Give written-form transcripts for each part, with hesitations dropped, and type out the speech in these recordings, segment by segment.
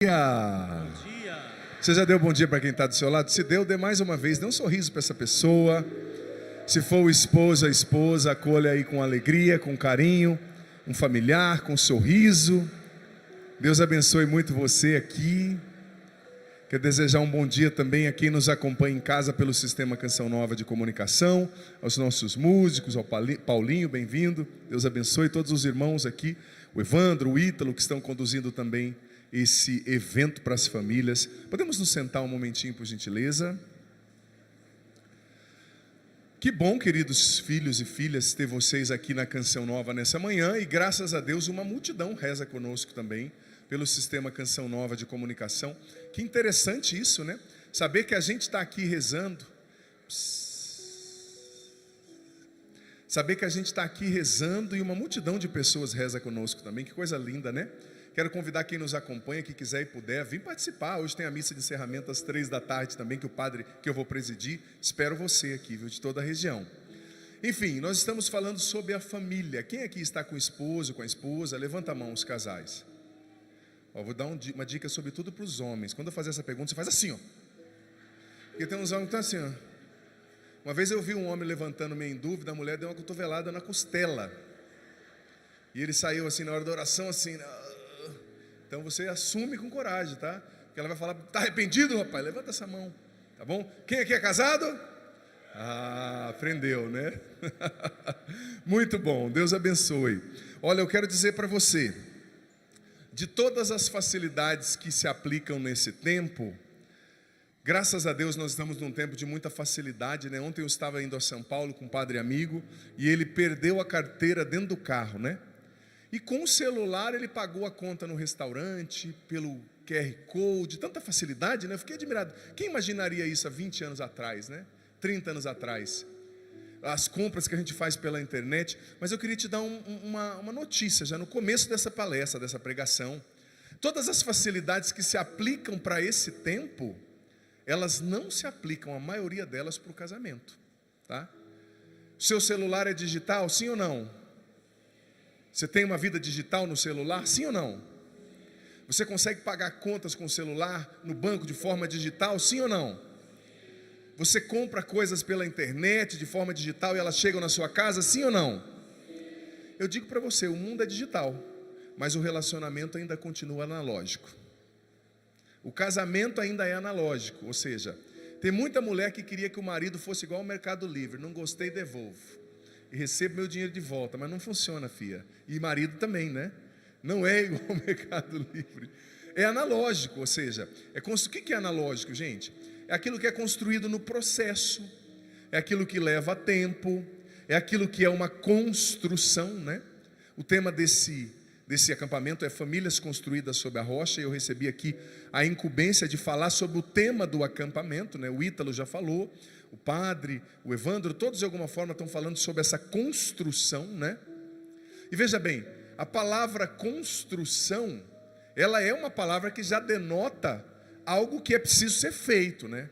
Bom dia. Você já deu bom dia para quem está do seu lado? Se deu, dê mais uma vez, dê um sorriso para essa pessoa. Se for o esposo, a esposa, acolha aí com alegria, com carinho, um familiar, com um sorriso. Deus abençoe muito você aqui. Quero desejar um bom dia também a quem nos acompanha em casa pelo Sistema Canção Nova de Comunicação, aos nossos músicos, ao Paulinho, bem-vindo. Deus abençoe todos os irmãos aqui, o Evandro, o Ítalo, que estão conduzindo também esse evento para as famílias. Podemos nos sentar um momentinho, por gentileza? Que bom, queridos filhos e filhas, ter vocês aqui na Canção Nova nessa manhã, e graças a Deus uma multidão reza conosco também pelo Sistema Canção Nova de Comunicação. Que interessante isso, né? Saber que a gente está aqui rezando. Saber que a gente está aqui rezando e uma multidão de pessoas reza conosco também. Que coisa linda, né? Quero convidar quem nos acompanha, que quiser e puder, vir participar. Hoje tem a missa de encerramento às 3 da tarde também, que o padre que eu vou presidir. Espero você aqui, viu, de toda a região. Enfim, nós estamos falando sobre a família. Quem aqui está com o esposo, com a esposa? Levanta a mão, os casais. Vou dar uma dica sobretudo para os homens. Quando eu fazer essa pergunta, você faz assim, ó. Porque tem uns homens que estão assim, ó. Uma vez eu vi um homem levantando meio em dúvida, a mulher deu uma cotovelada na costela. E ele saiu assim na hora da oração, assim. Então você assume com coragem, tá? Porque ela vai falar, tá arrependido, rapaz? Levanta essa mão, tá bom? Quem aqui é casado? Aprendeu, né? Muito bom, Deus abençoe. Olha, eu quero dizer para você, de todas as facilidades que se aplicam nesse tempo, graças a Deus nós estamos num tempo de muita facilidade, né? Ontem eu estava indo a São Paulo com um padre amigo, e ele perdeu a carteira dentro do carro, né? E com o celular ele pagou a conta no restaurante, pelo QR Code, tanta facilidade, né? Eu fiquei admirado. Quem imaginaria isso há 20 anos atrás, né? 30 anos atrás? As compras que a gente faz pela internet. Mas eu queria te dar uma notícia, já no começo dessa palestra, dessa pregação. Todas as facilidades que se aplicam para esse tempo, elas não se aplicam, a maioria delas, para o casamento, tá? Seu celular é digital, sim ou não? Você tem uma vida digital no celular, sim ou não? Você consegue pagar contas com o celular no banco de forma digital, sim ou não? Você compra coisas pela internet de forma digital e elas chegam na sua casa, sim ou não? Eu digo para você, o mundo é digital, mas o relacionamento ainda continua analógico. O casamento ainda é analógico, ou seja, tem muita mulher que queria que o marido fosse igual ao Mercado Livre, não gostei, devolvo. E recebo meu dinheiro de volta, mas não funciona, filha. E marido também, né? Não é igual ao Mercado Livre. É analógico, ou seja, o que é analógico, gente? É aquilo que é construído no processo, é aquilo que leva tempo, é aquilo que é uma construção, né? O tema desse acampamento é famílias construídas sob a rocha, e eu recebi aqui a incumbência de falar sobre o tema do acampamento, né? O Ítalo já falou, o padre, o Evandro, todos de alguma forma estão falando sobre essa construção, né? E veja bem, a palavra construção, ela é uma palavra que já denota algo que é preciso ser feito, né?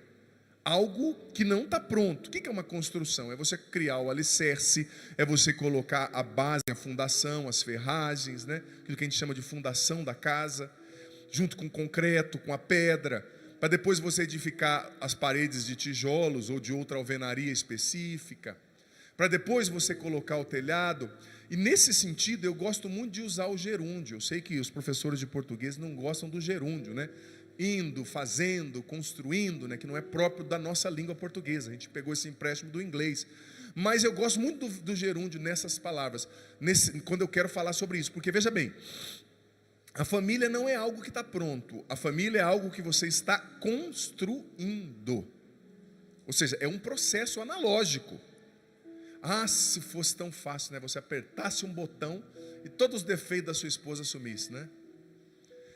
Algo que não está pronto. O que é uma construção? É você criar o alicerce, é você colocar a base, a fundação, as ferragens, né? Aquilo que a gente chama de fundação da casa, junto com o concreto, com a pedra, para depois você edificar as paredes de tijolos ou de outra alvenaria específica, para depois você colocar o telhado. E nesse sentido eu gosto muito de usar o gerúndio. Eu sei que os professores de português não gostam do gerúndio, né? Indo, fazendo, construindo, né? Que não é próprio da nossa língua portuguesa, a gente pegou esse empréstimo do inglês. Mas eu gosto muito do gerúndio nessas palavras, quando eu quero falar sobre isso, porque veja bem, a família não é algo que está pronto, a família é algo que você está construindo, ou seja, é um processo analógico. Se fosse tão fácil, né? Você apertasse um botão e todos os defeitos da sua esposa sumissem, né?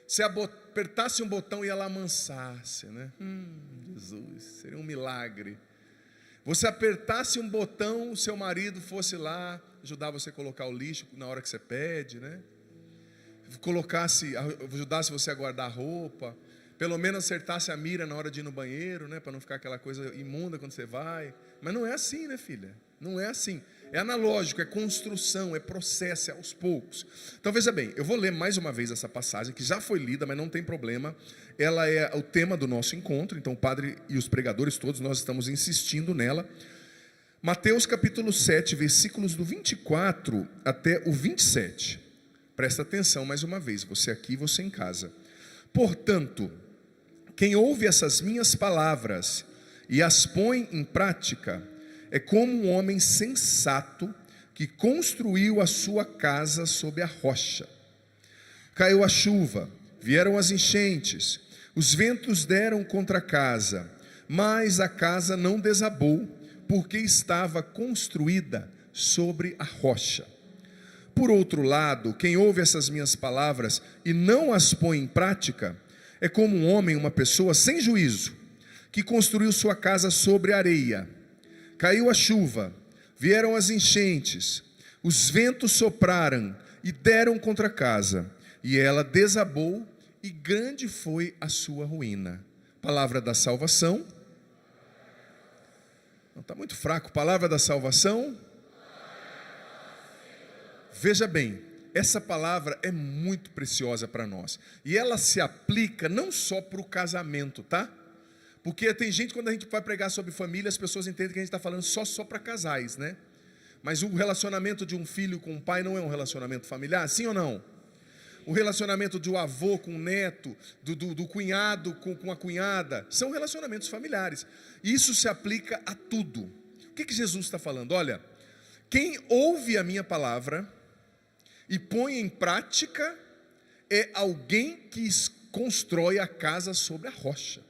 Se apertasse um botão e ela amansasse, né? Jesus, seria um milagre. Você apertasse um botão, o seu marido fosse lá ajudar você a colocar o lixo na hora que você pede, né? Ajudasse você a guardar a roupa, pelo menos acertasse a mira na hora de ir no banheiro, né? Para não ficar aquela coisa imunda quando você vai. Mas não é assim, né, filha? Não é assim. É analógico, é construção, é processo, é aos poucos. Então veja bem, eu vou ler mais uma vez essa passagem, que já foi lida, mas não tem problema. Ela é o tema do nosso encontro, então o padre e os pregadores todos, nós estamos insistindo nela. Mateus capítulo 7, versículos do 24 até o 27. Presta atenção mais uma vez, você aqui e você em casa. Portanto, quem ouve essas minhas palavras e as põe em prática, é como um homem sensato que construiu a sua casa sobre a rocha. Caiu a chuva, vieram as enchentes, os ventos deram contra a casa, mas a casa não desabou, porque estava construída sobre a rocha. Por outro lado, quem ouve essas minhas palavras e não as põe em prática, é como um homem, uma pessoa sem juízo, que construiu sua casa sobre areia. Caiu a chuva, vieram as enchentes, os ventos sopraram e deram contra a casa, e ela desabou, e grande foi a sua ruína. Palavra da salvação. Não, está muito fraco. Palavra da salvação. Veja bem, essa palavra é muito preciosa para nós, e ela se aplica não só para o casamento, tá? Porque tem gente, quando a gente vai pregar sobre família, as pessoas entendem que a gente está falando só para casais, né? Mas o relacionamento de um filho com um pai não é um relacionamento familiar, sim ou não? O relacionamento do avô com o neto, do cunhado com a cunhada, são relacionamentos familiares. E isso se aplica a tudo. O que Jesus está falando? Olha, quem ouve a minha palavra e põe em prática é alguém que constrói a casa sobre a rocha.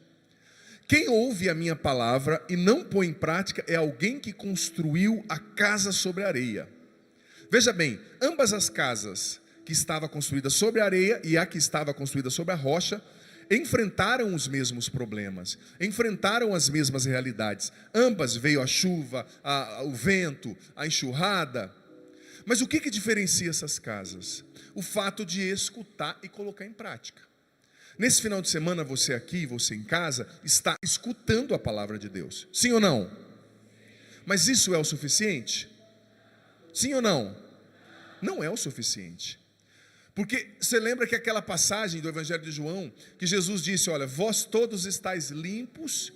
Quem ouve a minha palavra e não põe em prática é alguém que construiu a casa sobre a areia. Veja bem, ambas as casas, que estava construída sobre a areia e a que estava construída sobre a rocha, enfrentaram os mesmos problemas, enfrentaram as mesmas realidades. Ambas veio a chuva, o vento, a enxurrada. Mas o que diferencia essas casas? O fato de escutar e colocar em prática. Nesse final de semana, você aqui, você em casa, está escutando a palavra de Deus. Sim ou não? Mas isso é o suficiente? Sim ou não? Não é o suficiente. Porque você lembra que aquela passagem do Evangelho de João, que Jesus disse, olha, vós todos estáis limpos,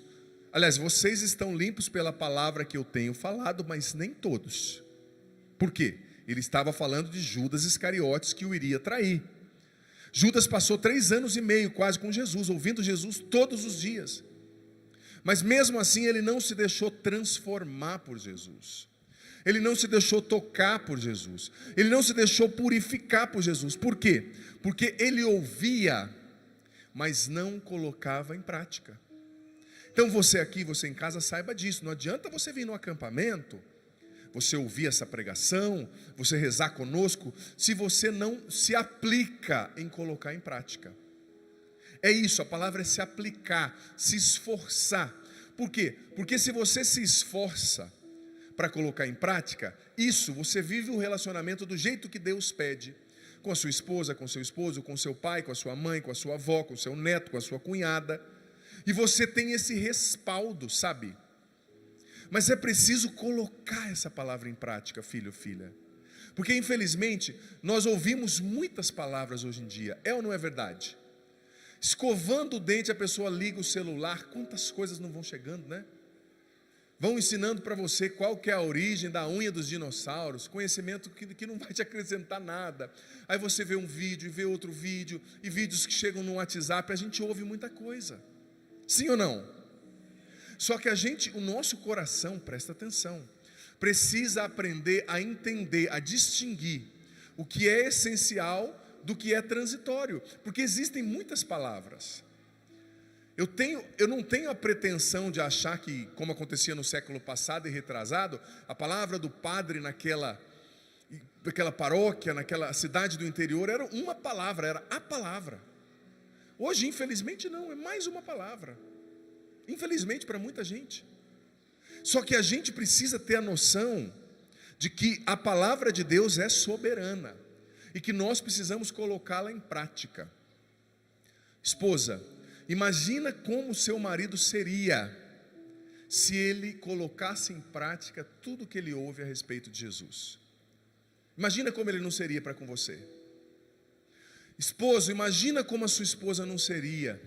aliás, vocês estão limpos pela palavra que eu tenho falado, mas nem todos. Por quê? Ele estava falando de Judas Iscariotes, que o iria trair. Judas passou 3 anos e meio quase com Jesus, ouvindo Jesus todos os dias. Mas mesmo assim ele não se deixou transformar por Jesus. Ele não se deixou tocar por Jesus. Ele não se deixou purificar por Jesus. Por quê? Porque ele ouvia, mas não colocava em prática. Então você aqui, você em casa, saiba disso. Não adianta você vir no acampamento, você ouvir essa pregação, você rezar conosco, se você não se aplica em colocar em prática. É isso, a palavra é se aplicar, se esforçar. Por quê? Porque se você se esforça para colocar em prática, isso, você vive o relacionamento do jeito que Deus pede, com a sua esposa, com o seu esposo, com o seu pai, com a sua mãe, com a sua avó, com o seu neto, com a sua cunhada, e você tem esse respaldo, sabe? Mas é preciso colocar essa palavra em prática, filho, filha. Porque infelizmente, nós ouvimos muitas palavras hoje em dia, é ou não é verdade? Escovando o dente, a pessoa liga o celular, quantas coisas não vão chegando, né? Vão ensinando para você qual que é a origem da unha dos dinossauros, conhecimento que não vai te acrescentar nada. Aí você vê um vídeo, e vê outro vídeo, e vídeos que chegam no WhatsApp, a gente ouve muita coisa. Sim ou não? Só que o nosso coração, presta atenção, precisa aprender a entender, a distinguir o que é essencial do que é transitório, porque existem muitas palavras. Eu não tenho a pretensão de achar que, como acontecia no século passado e retrasado, a palavra do padre naquela paróquia, naquela cidade do interior, era uma palavra, era a palavra. Hoje, infelizmente, não, é mais uma palavra. Infelizmente para muita gente. Só que a gente precisa ter a noção de que a palavra de Deus é soberana e que nós precisamos colocá-la em prática. Esposa, imagina como seu marido seria se ele colocasse em prática tudo o que ele ouve a respeito de Jesus. Imagina como ele não seria para com você. Esposo, imagina como a sua esposa não seria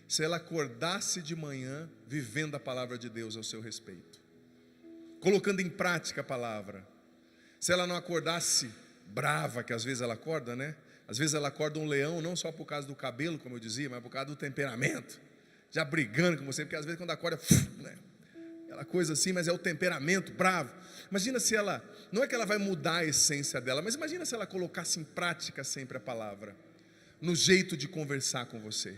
se ela acordasse de manhã vivendo a palavra de Deus ao seu respeito, colocando em prática a palavra. Se ela não acordasse brava, que às vezes ela acorda, né? Às vezes ela acorda um leão, não só por causa do cabelo, como eu dizia, mas por causa do temperamento, já brigando com você, porque às vezes quando acorda, né? Aquela coisa assim, mas é o temperamento bravo. Imagina se ela, não é que ela vai mudar a essência dela, mas imagina se ela colocasse em prática sempre a palavra, no jeito de conversar com você.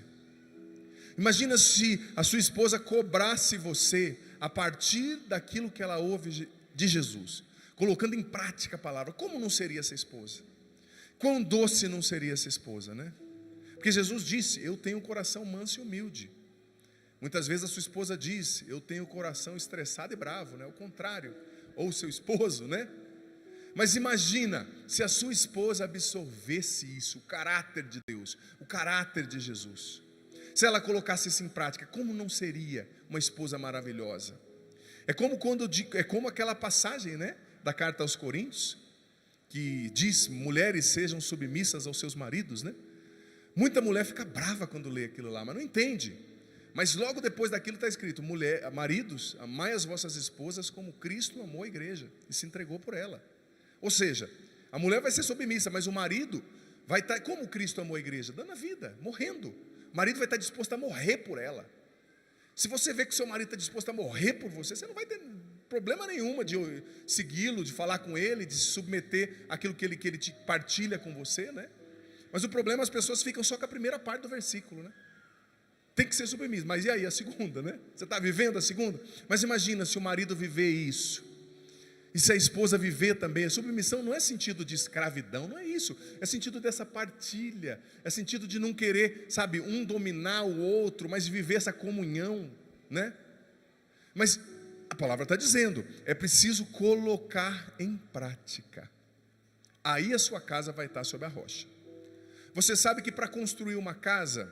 Imagina se a sua esposa cobrasse você a partir daquilo que ela ouve de Jesus, colocando em prática a palavra. Como não seria essa esposa? Quão doce não seria essa esposa, né? Porque Jesus disse: eu tenho um coração manso e humilde. Muitas vezes a sua esposa diz: eu tenho o coração estressado e bravo, né? O contrário, ou o seu esposo, né? Mas imagina se a sua esposa absorvesse isso, o caráter de Deus, o caráter de Jesus. Se ela colocasse isso em prática, como não seria uma esposa maravilhosa? É como aquela passagem, né, da carta aos Coríntios, que diz: mulheres sejam submissas aos seus maridos, né? Muita mulher fica brava quando lê aquilo lá, mas não entende. Mas logo depois daquilo está escrito: maridos, amai as vossas esposas como Cristo amou a igreja e se entregou por ela. Ou seja, a mulher vai ser submissa, mas o marido vai estar, como Cristo amou a igreja? Dando a vida, morrendo. O marido vai estar disposto a morrer por ela. Se você vê que o seu marido está disposto a morrer por você, você não vai ter problema nenhuma de segui-lo, de falar com ele, de se submeter àquilo que ele te partilha com você, né? Mas o problema é as pessoas ficam só com a primeira parte do versículo, né? Tem que ser submisso, mas e aí a segunda, né? Você está vivendo a segunda? Mas imagina se o marido viver isso, e se a esposa viver também. A submissão não é sentido de escravidão, não é isso. É sentido dessa partilha, é sentido de não querer, sabe, um dominar o outro, mas de viver essa comunhão, né? Mas a palavra está dizendo, é preciso colocar em prática. Aí a sua casa vai estar sob a rocha. Você sabe que para construir uma casa,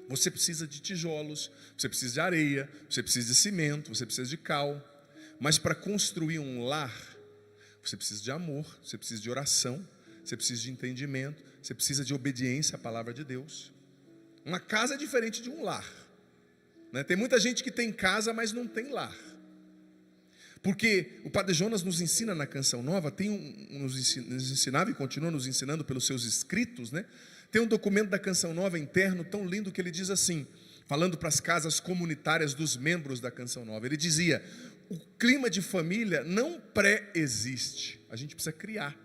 você precisa de tijolos, você precisa de areia, você precisa de cimento, você precisa de cal. Mas para construir um lar, você precisa de amor, você precisa de oração, você precisa de entendimento, você precisa de obediência à palavra de Deus. Uma casa é diferente de um lar, né? Tem muita gente que tem casa, mas não tem lar. Porque o Padre Jonas nos ensina na Canção Nova, nos ensinava e continua nos ensinando pelos seus escritos, né? Tem um documento da Canção Nova interno tão lindo que ele diz assim, falando para as casas comunitárias dos membros da Canção Nova. Ele dizia: o clima de família não pré-existe, a gente precisa criar.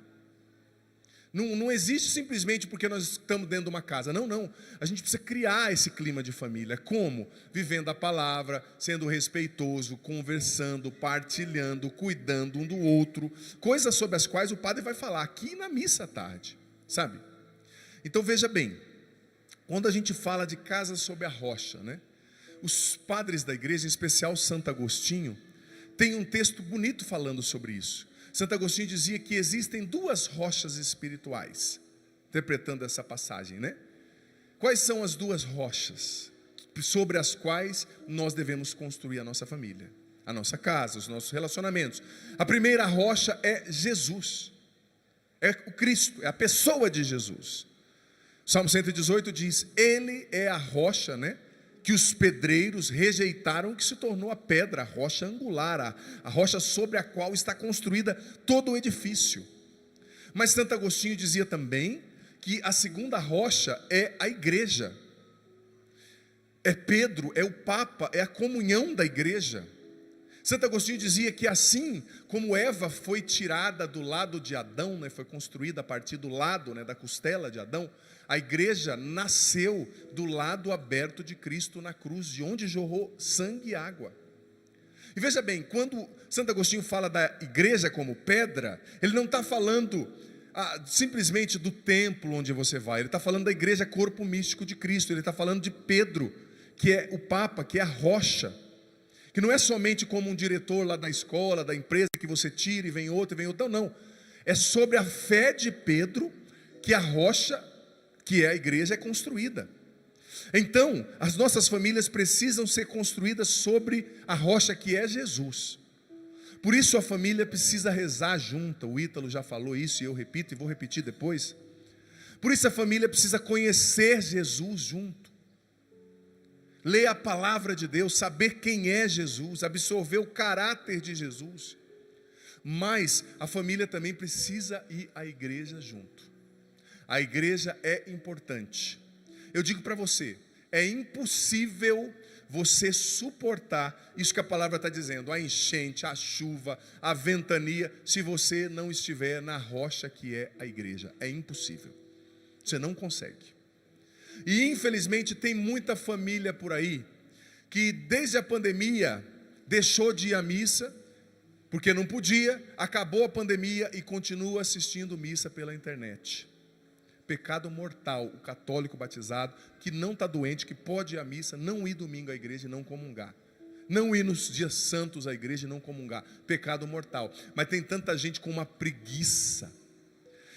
Não existe simplesmente porque nós estamos dentro de uma casa. Não. A gente precisa criar esse clima de família. Como? Vivendo a palavra, sendo respeitoso, conversando, partilhando, cuidando um do outro. Coisas sobre as quais o padre vai falar aqui na missa à tarde, sabe? Então veja bem, quando a gente fala de casa sob a rocha, né? Os padres da igreja, em especial Santo Agostinho, tem um texto bonito falando sobre isso. Santo Agostinho dizia que existem duas rochas espirituais, interpretando essa passagem, né? Quais são as duas rochas sobre as quais nós devemos construir a nossa família, a nossa casa, os nossos relacionamentos? A primeira rocha é Jesus, é o Cristo, é a pessoa de Jesus. Salmo 118 diz: Ele é a rocha, né, que os pedreiros rejeitaram, que se tornou a pedra, a rocha angular, a rocha sobre a qual está construída todo o edifício. Mas Santo Agostinho dizia também que a segunda rocha é a igreja. É Pedro, é o Papa, é a comunhão da igreja. Santo Agostinho dizia que assim como Eva foi tirada do lado de Adão, né, foi construída a partir do lado, né, da costela de Adão, a igreja nasceu do lado aberto de Cristo na cruz, de onde jorrou sangue e água. E veja bem, quando Santo Agostinho fala da igreja como pedra, ele não está falando simplesmente do templo onde você vai, ele está falando da igreja corpo místico de Cristo, ele está falando de Pedro, que é o Papa, que é a rocha, que não é somente como um diretor lá da escola, da empresa, que você tira e vem outro, não, é sobre a fé de Pedro que a rocha, que é a igreja, é construída. Então, as nossas famílias precisam ser construídas sobre a rocha que é Jesus. Por isso a família precisa rezar junta. O Ítalo já falou isso e eu repito e vou repetir depois. Por isso a família precisa conhecer Jesus junto. Ler a palavra de Deus, saber quem é Jesus, absorver o caráter de Jesus. Mas a família também precisa ir à igreja junto. A igreja é importante. Eu digo para você, é impossível você suportar isso que a palavra está dizendo, a enchente, a chuva, a ventania, se você não estiver na rocha que é a igreja. É impossível. Você não consegue. E infelizmente tem muita família por aí que desde a pandemia deixou de ir à missa, porque não podia, acabou a pandemia e continua assistindo missa pela internet. Pecado mortal, o católico batizado, que não está doente, que pode ir à missa, não ir domingo à igreja e não comungar. Não ir nos dias santos à igreja e não comungar. Pecado mortal. Mas tem tanta gente com uma preguiça.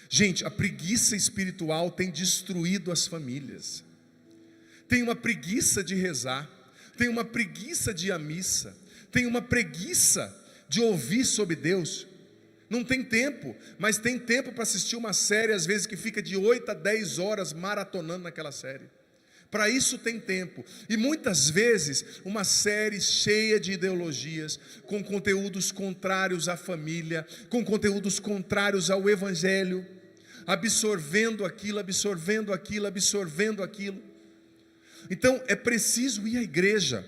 Gente, a preguiça espiritual tem destruído as famílias. Tem uma preguiça de rezar. Tem uma preguiça de ir à missa. Tem uma preguiça de ouvir sobre Deus. Não tem tempo, mas tem tempo para assistir uma série, às vezes que fica de 8 a 10 horas maratonando naquela série. Para isso tem tempo. E muitas vezes uma série cheia de ideologias, com conteúdos contrários à família, com conteúdos contrários ao evangelho, absorvendo aquilo, absorvendo aquilo, absorvendo aquilo. Então é preciso ir à igreja,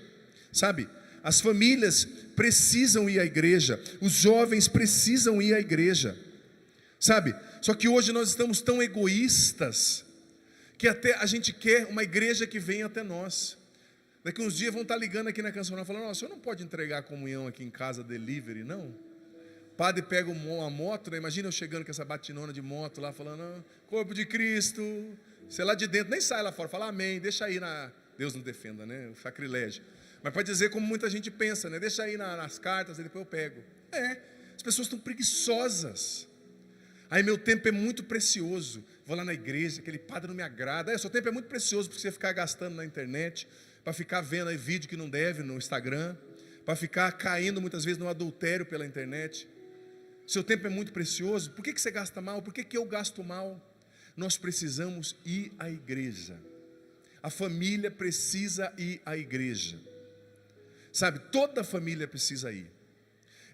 sabe? As famílias precisam ir à igreja, os jovens precisam ir à igreja, sabe? Só que hoje nós estamos tão egoístas, que até a gente quer uma igreja que venha até nós. Daqui uns dias vão estar ligando aqui na Canção Nova, falando: "Nossa, o senhor não pode entregar a comunhão aqui em casa, delivery, não?" O padre pega uma moto, né? Imagina eu chegando com essa batinona de moto lá, falando: "Corpo de Cristo", sei lá de dentro, nem sai lá fora, fala amém, deixa aí Deus nos defenda, né? O sacrilégio. Mas pode dizer como muita gente pensa, né? Deixa aí nas cartas e depois eu pego. As pessoas estão preguiçosas. Aí meu tempo é muito precioso. Vou lá na igreja, aquele padre não me agrada. Seu tempo é muito precioso para você ficar gastando na internet, para ficar vendo aí vídeo que não deve no Instagram, para ficar caindo muitas vezes no adultério pela internet. Seu tempo é muito precioso. Por que você gasta mal? Por que eu gasto mal? Nós precisamos ir à igreja. A família precisa ir à igreja. Sabe, toda a família precisa ir.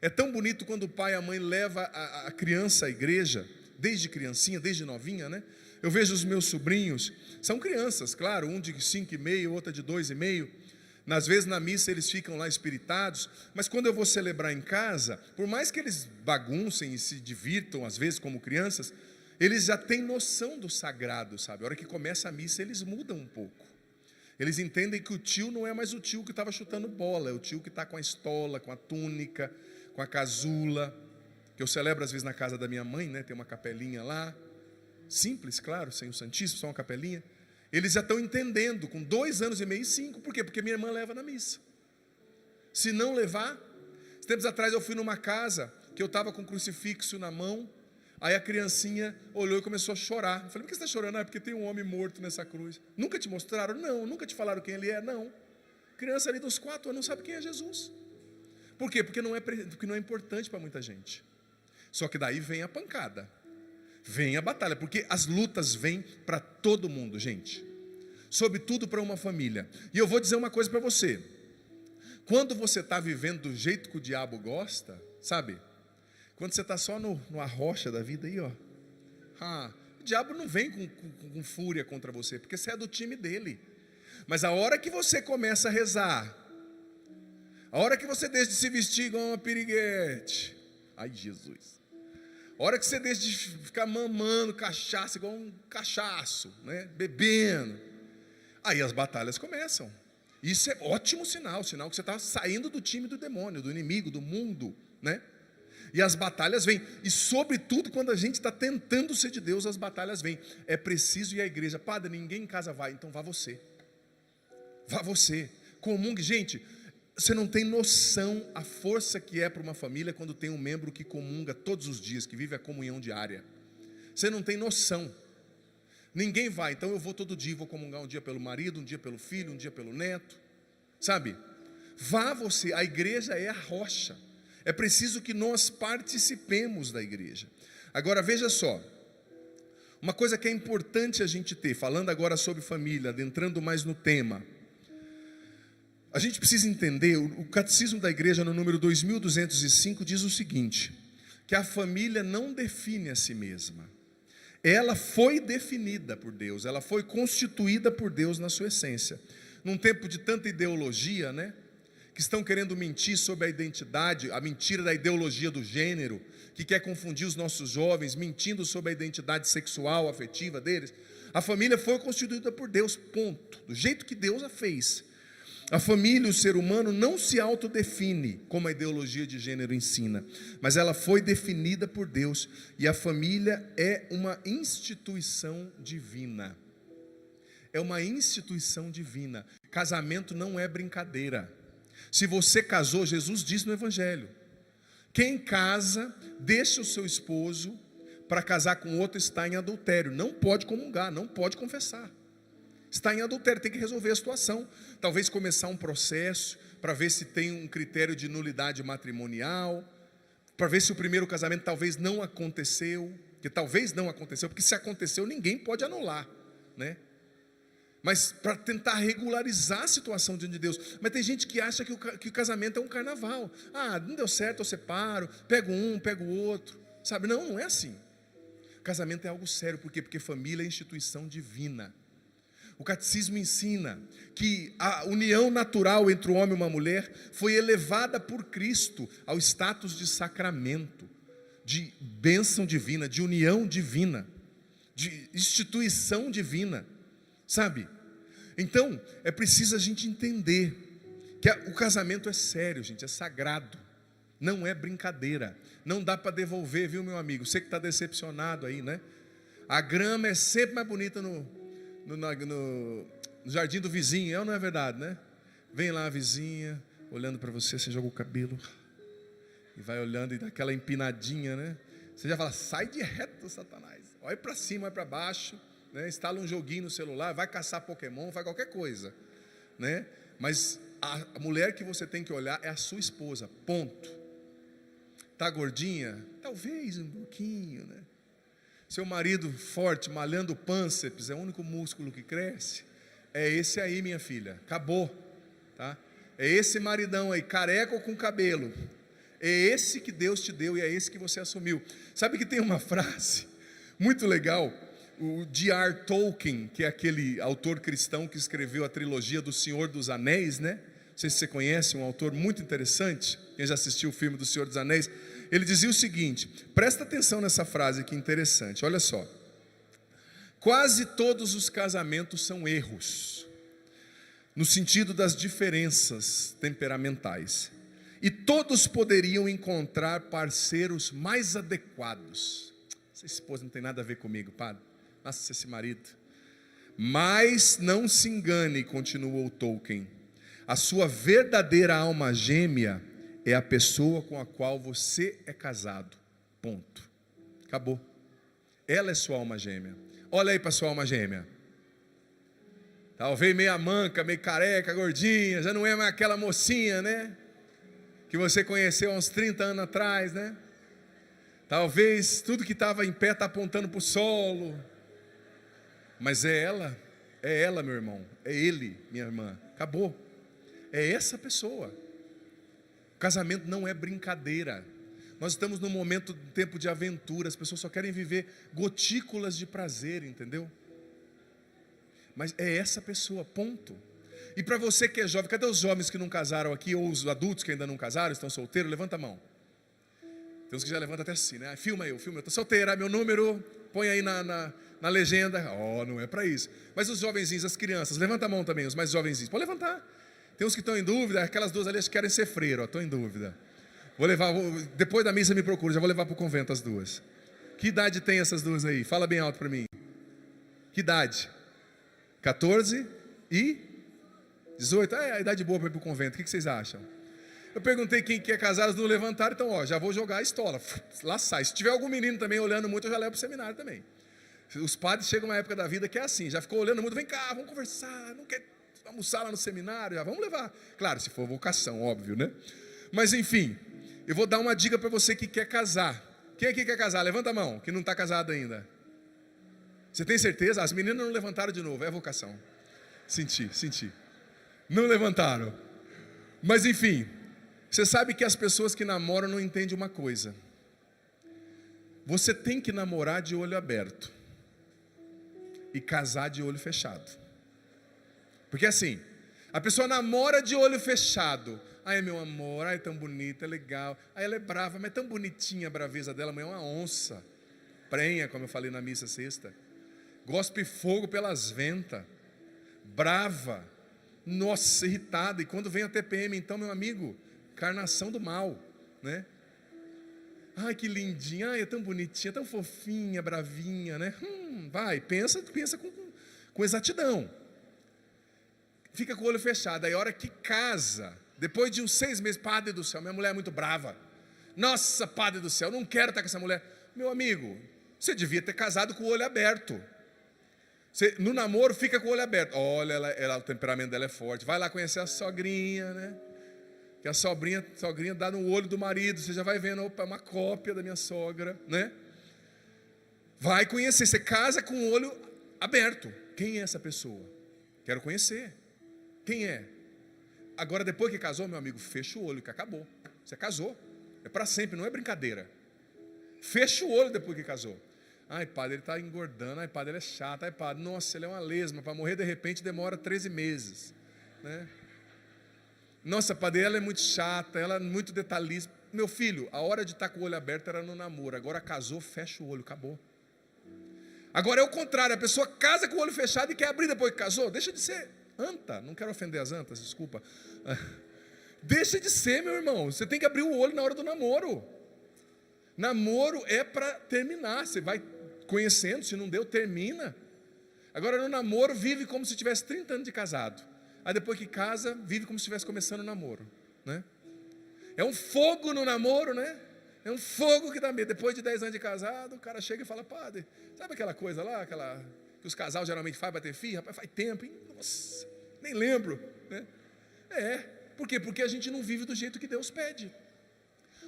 É tão bonito quando o pai e a mãe levam a criança à igreja, desde criancinha, desde novinha, né? Eu vejo os meus sobrinhos, são crianças, claro, um de 5,5, outra de 2,5. Às vezes na missa eles ficam lá espiritados, mas quando eu vou celebrar em casa, por mais que eles baguncem e se divirtam, às vezes como crianças, eles já têm noção do sagrado, sabe? A hora que começa a missa eles mudam um pouco. Eles entendem que o tio não é mais o tio que estava chutando bola, é o tio que está com a estola, com a túnica, com a casula, que eu celebro às vezes na casa da minha mãe, né? Tem uma capelinha lá, simples, claro, sem o Santíssimo, só uma capelinha. Eles já estão entendendo, com 2 anos e meio e 5, por quê? Porque minha irmã leva na missa. Se não levar, tempos atrás eu fui numa casa, que eu estava com um crucifixo na mão, aí a criancinha olhou e começou a chorar. Eu falei: "Por que você está chorando?" "É porque tem um homem morto nessa cruz." "Nunca te mostraram?" "Não." "Nunca te falaram quem ele é?" "Não." Criança ali dos 4 anos não sabe quem é Jesus. Por quê? Porque não é importante para muita gente. Só que daí vem a pancada, vem a batalha, porque as lutas vêm para todo mundo, gente, sobretudo para uma família. E eu vou dizer uma coisa para você: quando você está vivendo do jeito que o diabo gosta, sabe? Quando você está só numa rocha da vida aí, ó, o diabo não vem com fúria contra você, porque você é do time dele. Mas a hora que você começa a rezar, a hora que você deixa de se vestir igual uma piriguete, ai Jesus, a hora que você deixa de ficar mamando cachaça igual um cachaço, né? Bebendo, aí as batalhas começam. Isso é ótimo sinal que você está saindo do time do demônio, do inimigo, do mundo, né? E as batalhas vêm, e sobretudo quando a gente está tentando ser de Deus, as batalhas vêm. É preciso ir à igreja. "Padre, ninguém em casa vai." Então vá você. Vá você. Comungue. Gente, você não tem noção a força que é para uma família quando tem um membro que comunga todos os dias, que vive a comunhão diária. Você não tem noção. Ninguém vai, então eu vou todo dia, vou comungar um dia pelo marido, um dia pelo filho, um dia pelo neto, sabe? Vá você, a igreja é a rocha, é preciso que nós participemos da igreja. Agora veja só, uma coisa que é importante a gente ter, falando agora sobre família, adentrando mais no tema, a gente precisa entender, o Catecismo da Igreja no número 2205 diz o seguinte, que a família não define a si mesma, ela foi definida por Deus, ela foi constituída por Deus na sua essência. Num tempo de tanta ideologia, né, que estão querendo mentir sobre a identidade, a mentira da ideologia do gênero, que quer confundir os nossos jovens, mentindo sobre a identidade sexual, afetiva deles, a família foi constituída por Deus, ponto, do jeito que Deus a fez. A família, o ser humano, não se autodefine, como a ideologia de gênero ensina, mas ela foi definida por Deus, e a família é uma instituição divina. É uma instituição divina. Casamento não é brincadeira. Se você casou, Jesus disse no Evangelho, quem casa, deixa o seu esposo para casar com outro, está em adultério, não pode comungar, não pode confessar. Está em adultério, tem que resolver a situação. Talvez começar um processo para ver se tem um critério de nulidade matrimonial, para ver se o primeiro casamento talvez não aconteceu, porque se aconteceu ninguém pode anular, né? Mas para tentar regularizar a situação diante de Deus. Mas tem gente que acha que o casamento é um carnaval. Ah, não deu certo, eu separo, pego um, pego o outro, sabe? Não, não é assim. Casamento é algo sério, por quê? Porque família é instituição divina. O catecismo ensina que a união natural entre o homem e uma mulher foi elevada por Cristo ao status de sacramento, de bênção divina, de união divina, de instituição divina, sabe? Então, é preciso a gente entender que o casamento é sério, gente, é sagrado, não é brincadeira, não dá para devolver, viu, meu amigo? Você que está decepcionado aí, né? A grama é sempre mais bonita no jardim do vizinho, não é verdade, né? Vem lá a vizinha, olhando para você, você joga o cabelo e vai olhando e dá aquela empinadinha, né? Você já fala, sai de reto, Satanás. Olha para cima, olha para baixo, né? Instala um joguinho no celular, vai caçar Pokémon, faz qualquer coisa, né? Mas a mulher que você tem que olhar é a sua esposa, ponto. Tá gordinha? Talvez um pouquinho, né? Seu marido forte, malhando o pânceps, é o único músculo que cresce, é esse aí, minha filha, acabou, tá? É esse maridão aí, careca ou com cabelo, é esse que Deus te deu e é esse que você assumiu. Sabe que tem uma frase muito legal, o J.R. Tolkien, que é aquele autor cristão que escreveu a trilogia do Senhor dos Anéis, né? Não sei se você conhece, um autor muito interessante, quem já assistiu o filme do Senhor dos Anéis. Ele dizia o seguinte, presta atenção nessa frase que interessante, olha só. Quase todos os casamentos são erros, no sentido das diferenças temperamentais, e todos poderiam encontrar parceiros mais adequados. Essa esposa não tem nada a ver comigo, padre, nossa, esse marido. Mas não se engane, continuou Tolkien, a sua verdadeira alma gêmea é a pessoa com a qual você é casado, ponto, acabou. Ela é sua alma gêmea. Olha aí para sua alma gêmea, talvez meia manca, meio careca, gordinha, já não é mais aquela mocinha, né, que você conheceu há uns 30 anos atrás, né? Talvez tudo que estava em pé está apontando para o solo, mas é ela, meu irmão, é ele, minha irmã, acabou, é essa pessoa. O casamento não é brincadeira. Nós estamos num momento, tempo de aventura, as pessoas só querem viver gotículas de prazer, entendeu? Mas é essa pessoa, ponto. E para você que é jovem, cadê os jovens que não casaram aqui, ou os adultos que ainda não casaram, estão solteiros? Levanta a mão. Tem uns que já levantam até assim, né? Filma eu, estou solteira, meu número, põe aí na legenda. Não é para isso. Mas os jovenzinhos, as crianças, levanta a mão também, os mais jovenzinhos, pode levantar. Tem uns que estão em dúvida, aquelas duas ali que querem ser freiro, estou em dúvida. Depois da missa me procura, já vou levar para o convento as duas. Que idade tem essas duas aí? Fala bem alto para mim. Que idade? 14 e 18? É a idade boa para ir para o convento, o que vocês acham? Eu perguntei quem quer casar, elas não levantaram, então já vou jogar a estola, lá sai. Se tiver algum menino também olhando muito, eu já levo para o seminário também. Os padres chegam uma época da vida que é assim, já ficou olhando muito, vem cá, vamos conversar, não quer almoçar lá no seminário, já vamos levar. Claro, se for vocação, óbvio, né? Mas enfim, eu vou dar uma dica para você que quer casar. Quem aqui quer casar? Levanta a mão, que não está casado ainda. Você tem certeza? As meninas não levantaram de novo, é vocação. Senti. Não levantaram. Mas enfim, você sabe que as pessoas que namoram não entendem uma coisa. Você tem que namorar de olho aberto e casar de olho fechado. Porque assim, a pessoa namora de olho fechado. Ai, meu amor, ai, tão bonita, é legal. Aí ela é brava, mas é tão bonitinha a braveza dela. Amanhã é uma onça, prenha, como eu falei na missa sexta. Gospe fogo pelas ventas, brava, nossa, irritada. E quando vem a TPM, então, meu amigo, carnação do mal, né? Ai, que lindinha, ai, é tão bonitinha, tão fofinha, bravinha, né? Vai, pensa com exatidão. Fica com o olho fechado. Aí a hora que casa, depois de uns 6 meses, Padre do céu, minha mulher é muito brava. Nossa, Padre do céu, não quero estar com essa mulher. Meu amigo, você devia ter casado com o olho aberto. Você, no namoro, fica com o olho aberto. Olha, o temperamento dela é forte. Vai lá conhecer a sogrinha, né? Que a sogrinha dá no olho do marido. Você já vai vendo, opa, uma cópia da minha sogra, né? Vai conhecer. Você casa com o olho aberto. Quem é essa pessoa? Quero conhecer. Quem é? Agora, depois que casou, meu amigo, fecha o olho, que acabou. Você casou. É para sempre, não é brincadeira. Fecha o olho depois que casou. Ai, padre, ele está engordando. Ai, padre, ele é chato. Ai, padre, nossa, ele é uma lesma. Para morrer de repente demora 13 meses, né? Nossa, padre, ela é muito chata, ela é muito detalhista. Meu filho, a hora de estar com o olho aberto era no namoro. Agora casou, fecha o olho, acabou. Agora é o contrário, a pessoa casa com o olho fechado e quer abrir depois que casou. Deixa de ser anta, não quero ofender as antas, desculpa. Deixa de ser, meu irmão. Você tem que abrir o olho na hora do namoro. Namoro é para terminar. Você vai conhecendo, se não deu, termina. Agora no namoro vive como se tivesse 30 anos de casado. Aí depois que casa, vive como se estivesse começando o namoro, né? É um fogo no namoro, né? É um fogo que dá medo. Depois de 10 anos de casado, o cara chega e fala, padre, sabe aquela coisa lá, que os casais geralmente fazem para ter filho? Rapaz, faz tempo, hein? Nossa, nem lembro, né? Por quê? Porque a gente não vive do jeito que Deus pede.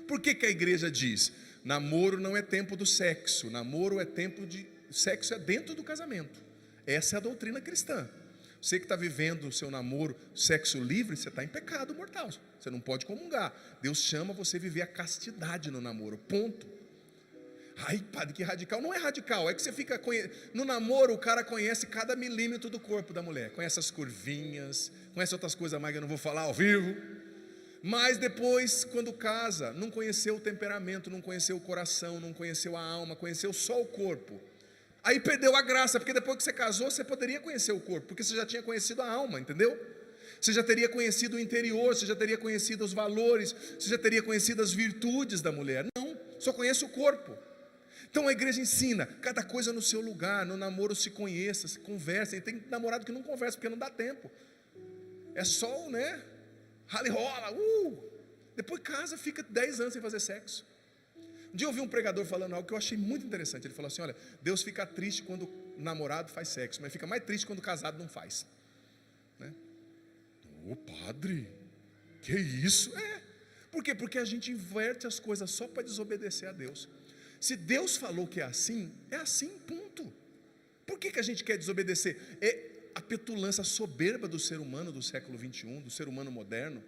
Por que a igreja diz? Namoro não é tempo do sexo, namoro é tempo de... Sexo é dentro do casamento. Essa é a doutrina cristã. Você que está vivendo o seu namoro, sexo livre, você está em pecado mortal. Você não pode comungar. Deus chama você a viver a castidade no namoro, ponto. Ai, padre, que radical. Não é radical, é que você fica... No namoro, o cara conhece cada milímetro do corpo da mulher. Conhece as curvinhas, conhece outras coisas mais que eu não vou falar ao vivo. Mas depois, quando casa, não conheceu o temperamento, não conheceu o coração, não conheceu a alma, conheceu só o corpo. Aí perdeu a graça, porque depois que você casou, você poderia conhecer o corpo, porque você já tinha conhecido a alma, entendeu? Você já teria conhecido o interior, você já teria conhecido os valores, você já teria conhecido as virtudes da mulher. Não, só conhece o corpo. Então a igreja ensina, cada coisa no seu lugar. No namoro se conheça, se conversa. E tem namorado que não conversa, porque não dá tempo. É só, né? Rala e rola, Depois casa, fica 10 anos sem fazer sexo. Um dia eu ouvi um pregador falando algo que eu achei muito interessante. Ele falou assim, olha, Deus fica triste quando o namorado faz sexo, mas fica mais triste quando o casado não faz, né? Ô padre, que isso? Por quê? Porque a gente inverte as coisas só para desobedecer a Deus. Se Deus falou que é assim, ponto. Por que a gente quer desobedecer? É a petulância soberba do ser humano do século 21, do ser humano moderno.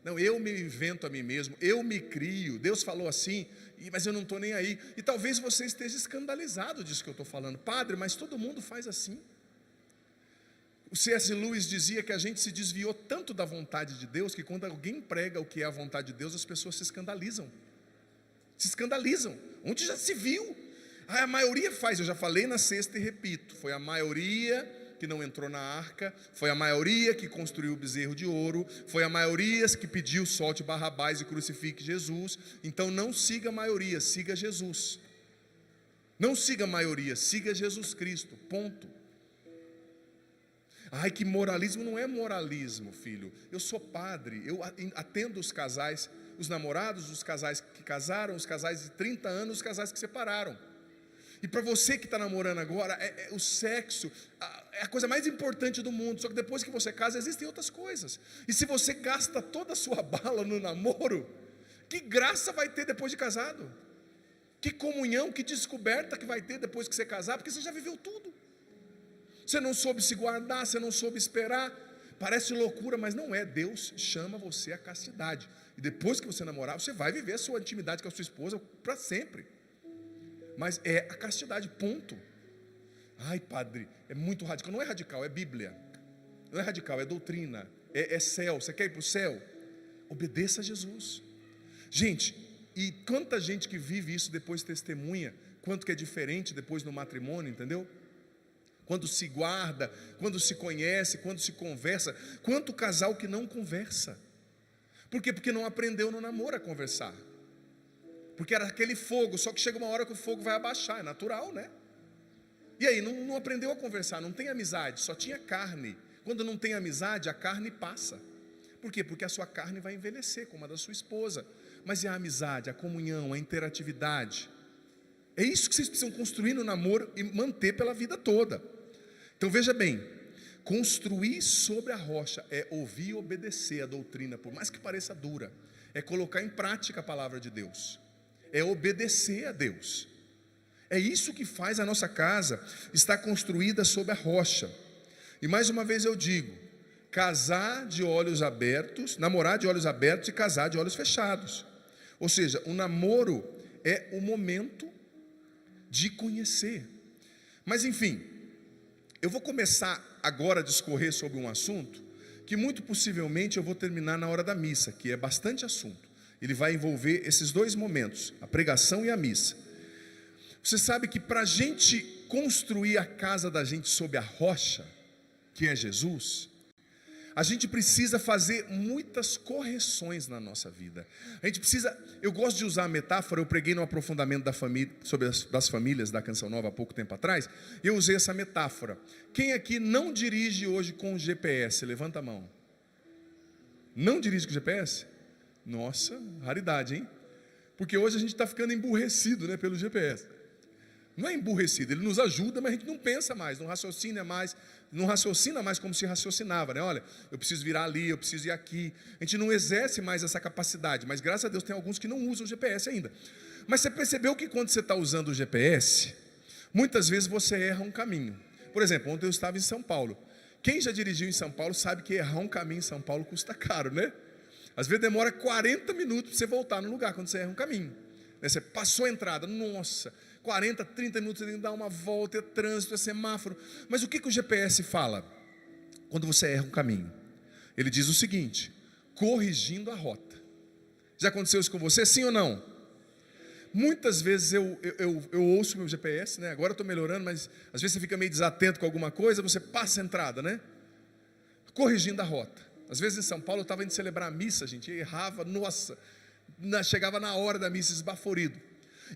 Não, eu me invento a mim mesmo, eu me crio, Deus falou assim, mas eu não estou nem aí. E talvez você esteja escandalizado disso que eu estou falando. Padre, mas todo mundo faz assim. O C.S. Lewis dizia que a gente se desviou tanto da vontade de Deus, que quando alguém prega o que é a vontade de Deus, as pessoas se escandalizam. Onde já se viu? A maioria faz, eu já falei na sexta e repito, foi a maioria que não entrou na arca, foi a maioria que construiu o bezerro de ouro, foi a maioria que pediu solte Barrabás e crucifique Jesus. Então não siga a maioria, siga Jesus. Não siga a maioria, siga Jesus Cristo, ponto. Ai, que moralismo. Não é moralismo, filho. Eu sou padre, eu atendo os casais, os namorados, os casais que casaram, os casais de 30 anos, os casais que separaram. E para você que está namorando agora, o sexo é a coisa mais importante do mundo. Só que depois que você casa, existem outras coisas. E se você gasta toda a sua bala no namoro, que graça vai ter depois de casado? Que comunhão, que descoberta que vai ter depois que você casar? Porque você já viveu tudo. Você não soube se guardar, você não soube esperar. Parece loucura, mas não é. Deus chama você à castidade. E depois que você namorar, você vai viver a sua intimidade com a sua esposa para sempre. Mas é a castidade, ponto. Ai, padre, é muito radical. Não é radical, é Bíblia. Não é radical, é doutrina. É céu. Você quer ir para o céu? Obedeça a Jesus. Gente, e quanta gente que vive isso depois testemunha, quanto que é diferente depois no matrimônio, entendeu? Quando se guarda, quando se conhece, quando se conversa. Quanto casal que não conversa. Por quê? Porque não aprendeu no namoro a conversar. Porque era aquele fogo, só que chega uma hora que o fogo vai abaixar, é natural, né? E aí, não aprendeu a conversar, não tem amizade, só tinha carne. Quando não tem amizade, a carne passa. Por quê? Porque a sua carne vai envelhecer, como a da sua esposa. Mas e a amizade, a comunhão, a interatividade? É isso que vocês precisam construir no namoro e manter pela vida toda. Então veja bem, construir sobre a rocha é ouvir e obedecer a doutrina, por mais que pareça dura. É colocar em prática a palavra de Deus. É obedecer a Deus. É isso que faz a nossa casa estar construída sobre a rocha. E mais uma vez eu digo, casar de olhos abertos, namorar de olhos abertos e casar de olhos fechados. Ou seja, o namoro é o momento de conhecer. Mas enfim, eu vou começar agora a discorrer sobre um assunto que muito possivelmente eu vou terminar na hora da missa, que é bastante assunto. Ele vai envolver esses dois momentos, a pregação e a missa. Você sabe que para a gente construir a casa da gente sob a rocha, que é Jesus, a gente precisa fazer muitas correções na nossa vida. A gente precisa, eu gosto de usar a metáfora, eu preguei no aprofundamento da família, sobre das famílias da Canção Nova há pouco tempo atrás, e eu usei essa metáfora. Quem aqui não dirige hoje com GPS? Levanta a mão. Não dirige com GPS? Nossa, raridade, hein? Porque hoje a gente está ficando emburrecido, né, pelo GPS. Não é emburrecido, ele nos ajuda, mas a gente não pensa mais, não raciocina mais como se raciocinava, né? Olha, eu preciso virar ali, eu preciso ir aqui. A gente não exerce mais essa capacidade, mas graças a Deus tem alguns que não usam o GPS ainda. Mas você percebeu que quando você está usando o GPS, muitas vezes você erra um caminho. Por exemplo, ontem eu estava em São Paulo. Quem já dirigiu em São Paulo sabe que errar um caminho em São Paulo custa caro, né? Às vezes demora 40 minutos para você voltar no lugar quando você erra um caminho. Você passou a entrada, nossa, 40, 30 minutos você tem que dar uma volta, é trânsito, é semáforo. Mas o que o GPS fala quando você erra um caminho? Ele diz o seguinte: corrigindo a rota. Já aconteceu isso com você, sim ou não? Muitas vezes eu ouço meu GPS, né? Agora eu estou melhorando, mas às vezes você fica meio desatento com alguma coisa, você passa a entrada, né? Corrigindo a rota. Às vezes em São Paulo eu estava indo celebrar a missa, gente, e errava, nossa, chegava na hora da missa esbaforido.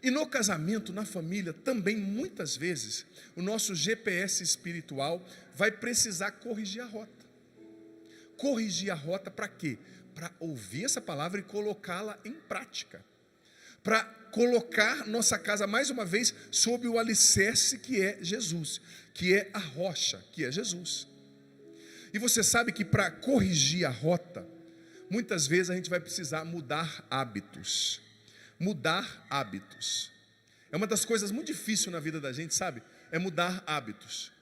E no casamento, na família, também muitas vezes o nosso GPS espiritual vai precisar corrigir a rota. Corrigir a rota para quê? Para ouvir essa palavra e colocá-la em prática. Para colocar nossa casa mais uma vez sob o alicerce que é Jesus, que é a rocha, que é Jesus. E você sabe que para corrigir a rota, muitas vezes a gente vai precisar mudar hábitos. Mudar hábitos. É uma das coisas muito difíceis na vida da gente, sabe? É mudar hábitos.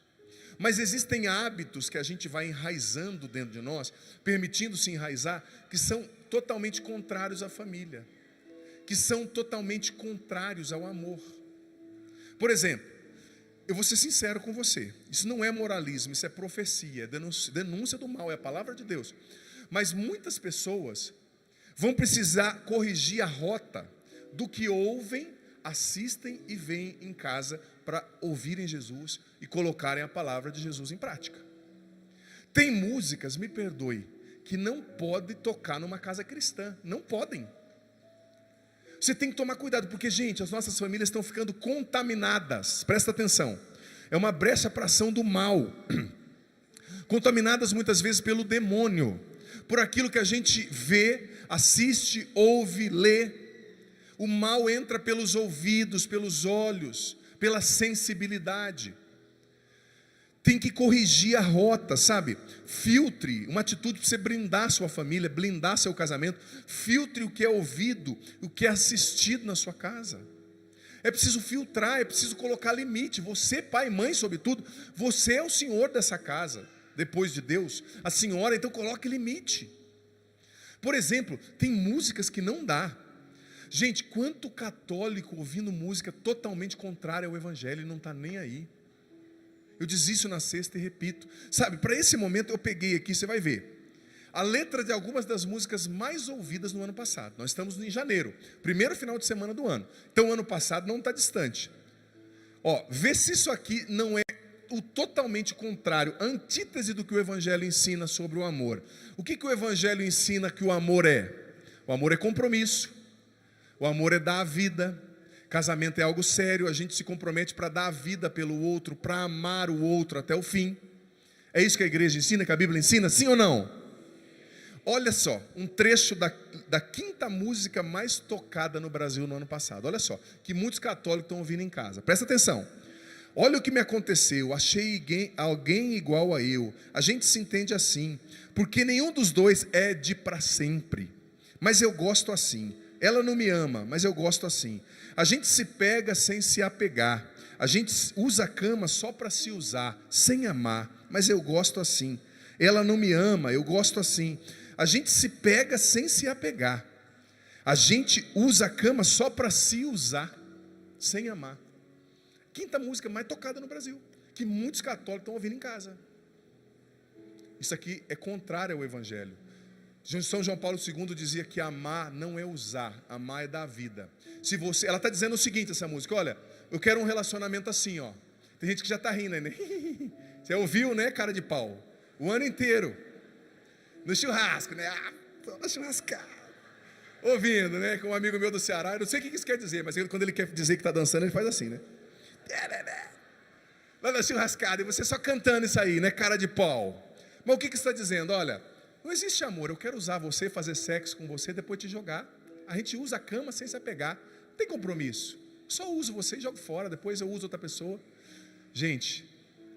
Mas existem hábitos que a gente vai enraizando dentro de nós, permitindo-se enraizar, que são totalmente contrários à família, que são totalmente contrários ao amor. Por exemplo, eu vou ser sincero com você, isso não é moralismo, isso é profecia, é denúncia do mal, é a palavra de Deus. Mas muitas pessoas vão precisar corrigir a rota do que ouvem, assistem e veem em casa para ouvirem Jesus e colocarem a palavra de Jesus em prática. Tem músicas, me perdoe, que não pode tocar numa casa cristã, não podem. Você tem que tomar cuidado, porque, gente, as nossas famílias estão ficando contaminadas, presta atenção, é uma brecha para a ação do mal, contaminadas muitas vezes pelo demônio, por aquilo que a gente vê, assiste, ouve, lê. O mal entra pelos ouvidos, pelos olhos, pela sensibilidade. Tem que corrigir a rota, sabe? Filtre, uma atitude para você blindar sua família, blindar seu casamento. Filtre o que é ouvido, o que é assistido na sua casa. É preciso filtrar, é preciso colocar limite. Você, pai e mãe, sobretudo, você é o senhor dessa casa, depois de Deus. A senhora, então coloque limite. Por exemplo, tem músicas que não dá. Gente, quanto católico ouvindo música totalmente contrária ao evangelho e não está nem aí. Eu disse isso na sexta e repito. Sabe, para esse momento eu peguei aqui, você vai ver a letra de algumas das músicas mais ouvidas no ano passado. Nós estamos em janeiro, primeiro final de semana do ano. Então o ano passado não está distante. Vê se isso aqui não é o totalmente contrário, a antítese do que o evangelho ensina sobre o amor. O que o evangelho ensina que o amor é? O amor é compromisso. O amor é dar a vida. Casamento é algo sério, a gente se compromete para dar a vida pelo outro, para amar o outro até o fim. É isso que a igreja ensina, que a Bíblia ensina, sim ou não? Olha só, um trecho da quinta música mais tocada no Brasil no ano passado. Olha só, que muitos católicos estão ouvindo em casa. Presta atenção. Olha o que me aconteceu, achei alguém igual a eu. A gente se entende assim, porque nenhum dos dois é de para sempre. Mas eu gosto assim. Ela não me ama, mas eu gosto assim. A gente se pega sem se apegar. A gente usa a cama só para se usar, sem amar, mas eu gosto assim. Ela não me ama, eu gosto assim. A gente se pega sem se apegar. A gente usa a cama só para se usar, sem amar. Quinta música mais tocada no Brasil, que muitos católicos estão ouvindo em casa. Isso aqui é contrário ao evangelho. São João Paulo II dizia que amar não é usar, amar é dar vida. Ela está dizendo o seguinte, essa música: olha, eu quero um relacionamento assim, ó. Tem gente que já está rindo aí, né? Você ouviu, né, cara de pau? O ano inteiro. No churrasco, né? Toda churrascada. Ouvindo, né? Com um amigo meu do Ceará. Eu não sei o que isso quer dizer, mas quando ele quer dizer que está dançando, ele faz assim, né? Lá na churrascada, e você só cantando isso aí, né, cara de pau. Mas o que está dizendo? Olha, não existe amor, eu quero usar você, fazer sexo com você, depois te jogar. A gente usa a cama sem se apegar, não tem compromisso. Só uso você e jogo fora, depois eu uso outra pessoa. Gente,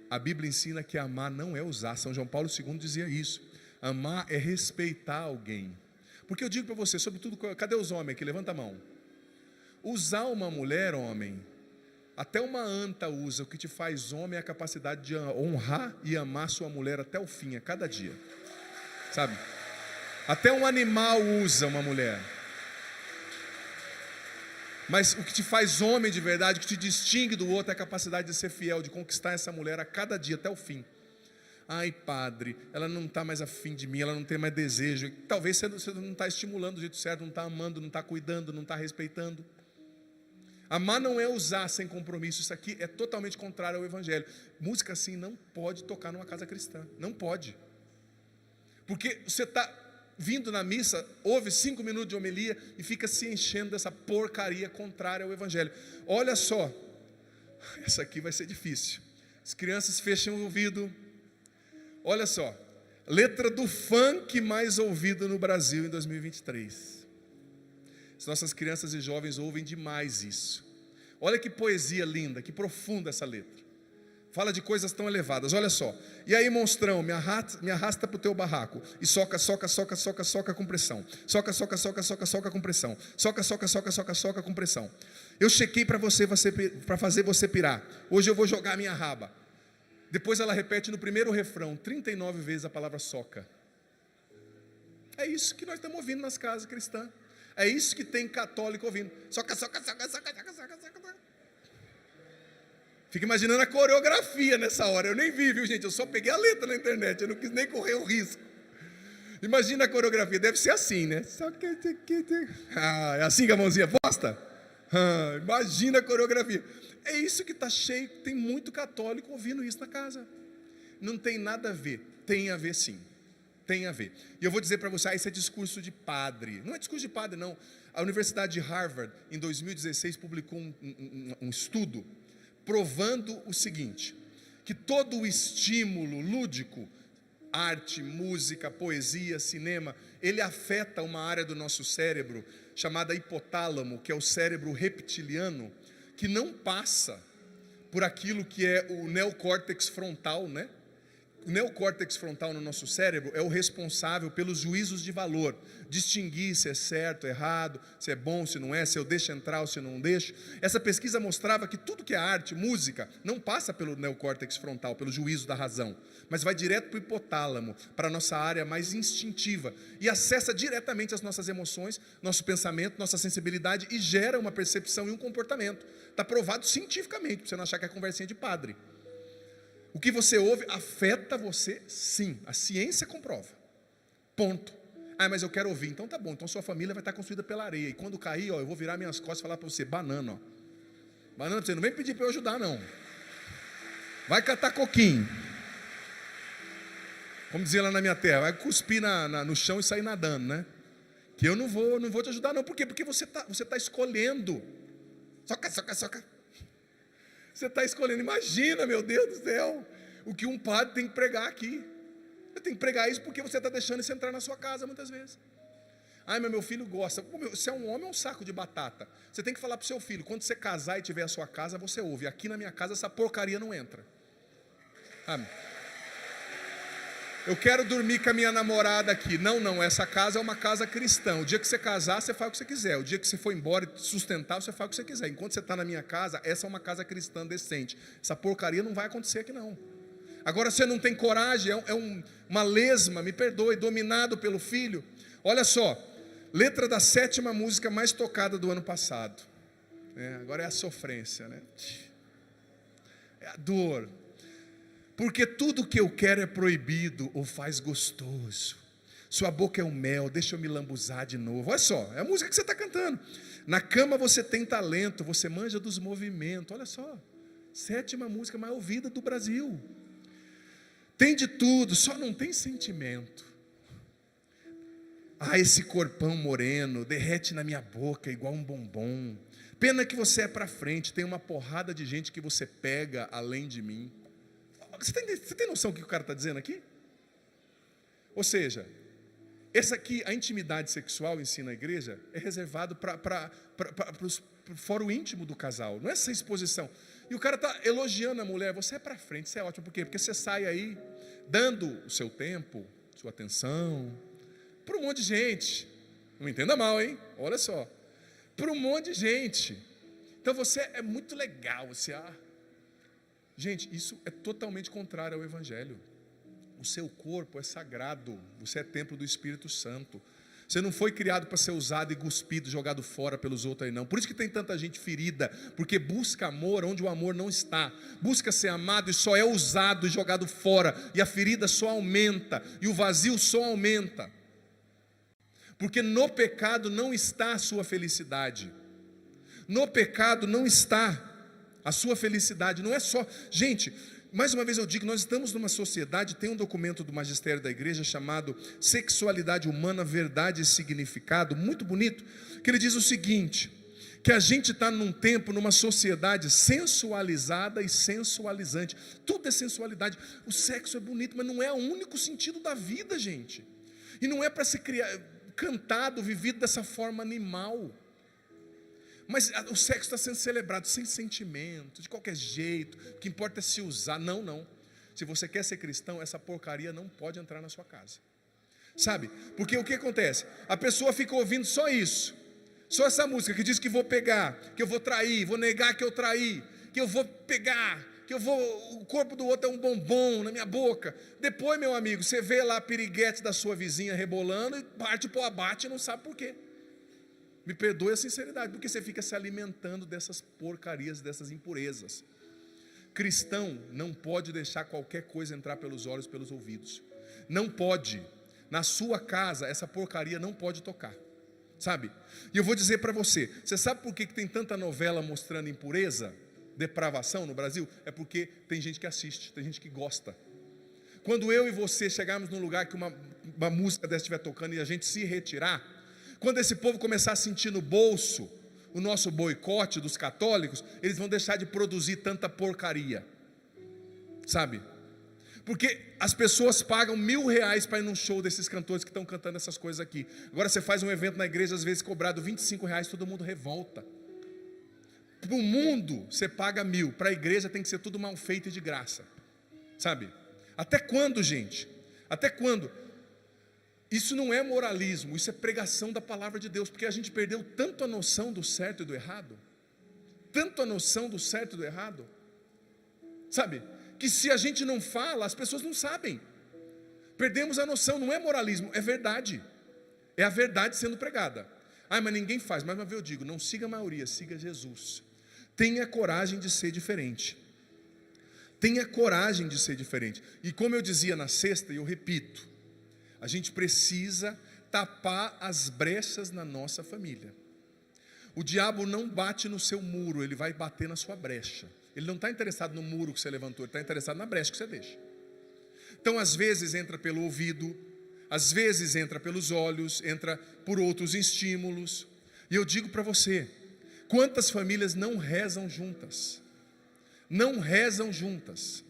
a Bíblia ensina que amar não é usar. São João Paulo II dizia isso. Amar é respeitar alguém. Porque eu digo para você, sobretudo, cadê os homens aqui? Levanta a mão. Usar uma mulher, homem, até uma anta usa. O que te faz homem é a capacidade de honrar e amar sua mulher até o fim, a cada dia. Sabe? Até um animal usa uma mulher. Mas o que te faz homem de verdade, o que te distingue do outro, é a capacidade de ser fiel, de conquistar essa mulher a cada dia, até o fim. Ai, padre, ela não está mais afim de mim, ela não tem mais desejo. Talvez você não está estimulando do jeito certo, não está amando, não está cuidando, não está respeitando. Amar não é usar sem compromisso. Isso aqui é totalmente contrário ao evangelho. Música assim não pode tocar numa casa cristã, não pode. Porque você está vindo na missa, ouve 5 minutos de homilia e fica se enchendo dessa porcaria contrária ao evangelho. Olha só, essa aqui vai ser difícil. As crianças fecham o ouvido. Olha só, letra do funk mais ouvido no Brasil em 2023. As nossas crianças e jovens ouvem demais isso. Olha que poesia linda, que profunda essa letra. Fala de coisas tão elevadas, olha só. E aí, monstrão, me arrasta para o teu barraco. E soca, soca, soca, soca, soca com pressão. Soca, soca, soca, soca, soca com pressão. Soca, soca, soca, soca, soca com pressão. Eu chequei para para fazer você pirar. Hoje eu vou jogar a minha raba. Depois ela repete no primeiro refrão 39 vezes a palavra soca. É isso que nós estamos ouvindo nas casas cristãs. É isso que tem católico ouvindo. Soca, soca, soca, soca, soca, soca, soca. Fica imaginando a coreografia nessa hora. Eu nem vi, viu, gente? Eu só peguei a letra na internet. Eu não quis nem correr o risco. Imagina a coreografia. Deve ser assim, né? É assim que a mãozinha posta? Imagina a coreografia. É isso que está cheio. Tem muito católico ouvindo isso na casa. Não tem nada a ver. Tem a ver sim. Tem a ver. E eu vou dizer para você, isso é discurso de padre. Não é discurso de padre, não. A Universidade de Harvard, em 2016, publicou um estudo provando o seguinte, que todo o estímulo lúdico, arte, música, poesia, cinema, ele afeta uma área do nosso cérebro chamada hipotálamo, que é o cérebro reptiliano, que não passa por aquilo que é o neocórtex frontal, né? O neocórtex frontal no nosso cérebro é o responsável pelos juízos de valor, distinguir se é certo, errado, se é bom, se não é, se eu deixo entrar ou se eu não deixo. Essa pesquisa mostrava que tudo que é arte, música, não passa pelo neocórtex frontal, pelo juízo da razão, mas vai direto para o hipotálamo, para a nossa área mais instintiva, e acessa diretamente as nossas emoções, nosso pensamento, nossa sensibilidade, e gera uma percepção e um comportamento. Está provado cientificamente, para você não achar que é conversinha de padre. O que você ouve afeta você, sim. A ciência comprova. Ponto. Ah, mas eu quero ouvir. Então tá bom. Então sua família vai estar construída pela areia. E quando cair, ó, eu vou virar minhas costas e falar para você, banana, ó. Banana, você não vem pedir para eu ajudar, não. Vai catar coquinho. Como dizia lá na minha terra, vai cuspir no chão e sair nadando, né? Que eu não vou te ajudar, não. Por quê? Porque você tá escolhendo. Soca. Você está escolhendo, imagina, meu Deus do céu, o que um padre tem que pregar aqui. Ele tem que pregar isso porque você está deixando isso entrar na sua casa muitas vezes. Ai, mas meu filho gosta. Você é um homem, é um saco de batata. Você tem que falar para o seu filho, quando você casar e tiver a sua casa, você ouve. Aqui na minha casa essa porcaria não entra. Amém. Eu quero dormir com a minha namorada aqui. Não, essa casa é uma casa cristã. O dia que você casar, você faz o que você quiser. O dia que você for embora e sustentar, você faz o que você quiser. Enquanto você está na minha casa, essa é uma casa cristã decente. Essa porcaria não vai acontecer aqui não. Agora você não tem coragem, uma lesma, me perdoe, dominado pelo filho. Olha só, letra da 7ª música mais tocada do ano passado. Agora é a sofrência, né? É a dor. Porque tudo que eu quero é proibido ou faz gostoso. Sua boca é o mel, deixa eu me lambuzar de novo. Olha só, é a música que você está cantando. Na cama você tem talento, você manja dos movimentos. Olha só, 7ª música mais ouvida do Brasil. Tem de tudo, só não tem sentimento. Ah, esse corpão moreno derrete na minha boca igual um bombom. Pena que você é para frente, tem uma porrada de gente que você pega além de mim. Você tem noção do que o cara está dizendo aqui? Ou seja, essa aqui, a intimidade sexual em si na igreja é reservado para o fórum íntimo do casal, não é essa exposição. E o cara está elogiando a mulher, você é para frente, isso é ótimo, por quê? Porque você sai aí dando o seu tempo, sua atenção, para um monte de gente, não me entenda mal, hein? Olha só, para um monte de gente. Então você é muito legal, gente, isso é totalmente contrário ao Evangelho. O seu corpo é sagrado, você é templo do Espírito Santo. Você não foi criado para ser usado e cuspido, jogado fora pelos outros aí não. Por isso que tem tanta gente ferida, porque busca amor onde o amor não está. Busca ser amado e só é usado e jogado fora. E a ferida só aumenta, e o vazio só aumenta. Porque no pecado não está a sua felicidade. No pecado não está a sua felicidade, não é só... Gente, mais uma vez eu digo, nós estamos numa sociedade, tem um documento do magistério da igreja chamado Sexualidade Humana, Verdade e Significado, muito bonito, que ele diz o seguinte, que a gente está num tempo, numa sociedade sensualizada e sensualizante. Tudo é sensualidade. O sexo é bonito, mas não é o único sentido da vida, gente. E não é para ser cantado, vivido dessa forma animal. Mas o sexo está sendo celebrado sem sentimento, de qualquer jeito, o que importa é se usar. Não. Se você quer ser cristão, essa porcaria não pode entrar na sua casa. Sabe? Porque o que acontece? A pessoa fica ouvindo só isso, só essa música que diz que vou pegar, que eu vou trair, vou negar que eu traí, que eu vou pegar, o corpo do outro é um bombom na minha boca. Depois, meu amigo, você vê lá a piriguete da sua vizinha rebolando e parte para o abate e não sabe por quê. Me perdoe a sinceridade, porque você fica se alimentando dessas porcarias, dessas impurezas. Cristão não pode deixar qualquer coisa entrar pelos olhos, pelos ouvidos. Não pode. Na sua casa, essa porcaria não pode tocar. Sabe? E eu vou dizer para você, você sabe por que tem tanta novela mostrando impureza, depravação no Brasil? É porque tem gente que assiste, tem gente que gosta. Quando eu e você chegarmos num lugar que uma música dessa estiver tocando e a gente se retirar, quando esse povo começar a sentir no bolso o nosso boicote dos católicos, eles vão deixar de produzir tanta porcaria, sabe? Porque as pessoas pagam R$1.000 para ir num show desses cantores que estão cantando essas coisas aqui. Agora você faz um evento na igreja, às vezes cobrado R$25, todo mundo revolta. Para o mundo você paga 1.000, para a igreja tem que ser tudo mal feito e de graça, sabe? Até quando, gente? Até quando? Isso não é moralismo, isso é pregação da palavra de Deus, porque a gente perdeu tanto a noção do certo e do errado, tanto a noção do certo e do errado, sabe? Que se a gente não fala, as pessoas não sabem. Perdemos a noção, não é moralismo, é verdade. É a verdade sendo pregada. Ah, mas ninguém faz. Mais uma vez eu digo, não siga a maioria, siga Jesus. Tenha coragem de ser diferente. Tenha coragem de ser diferente. E como eu dizia na sexta, e eu repito, a gente precisa tapar as brechas na nossa família. O diabo não bate no seu muro, ele vai bater na sua brecha. Ele não está interessado no muro que você levantou, ele está interessado na brecha que você deixa. Então às vezes entra pelo ouvido, às vezes entra pelos olhos, entra por outros estímulos. E eu digo para você, quantas famílias não rezam juntas? Não rezam juntas,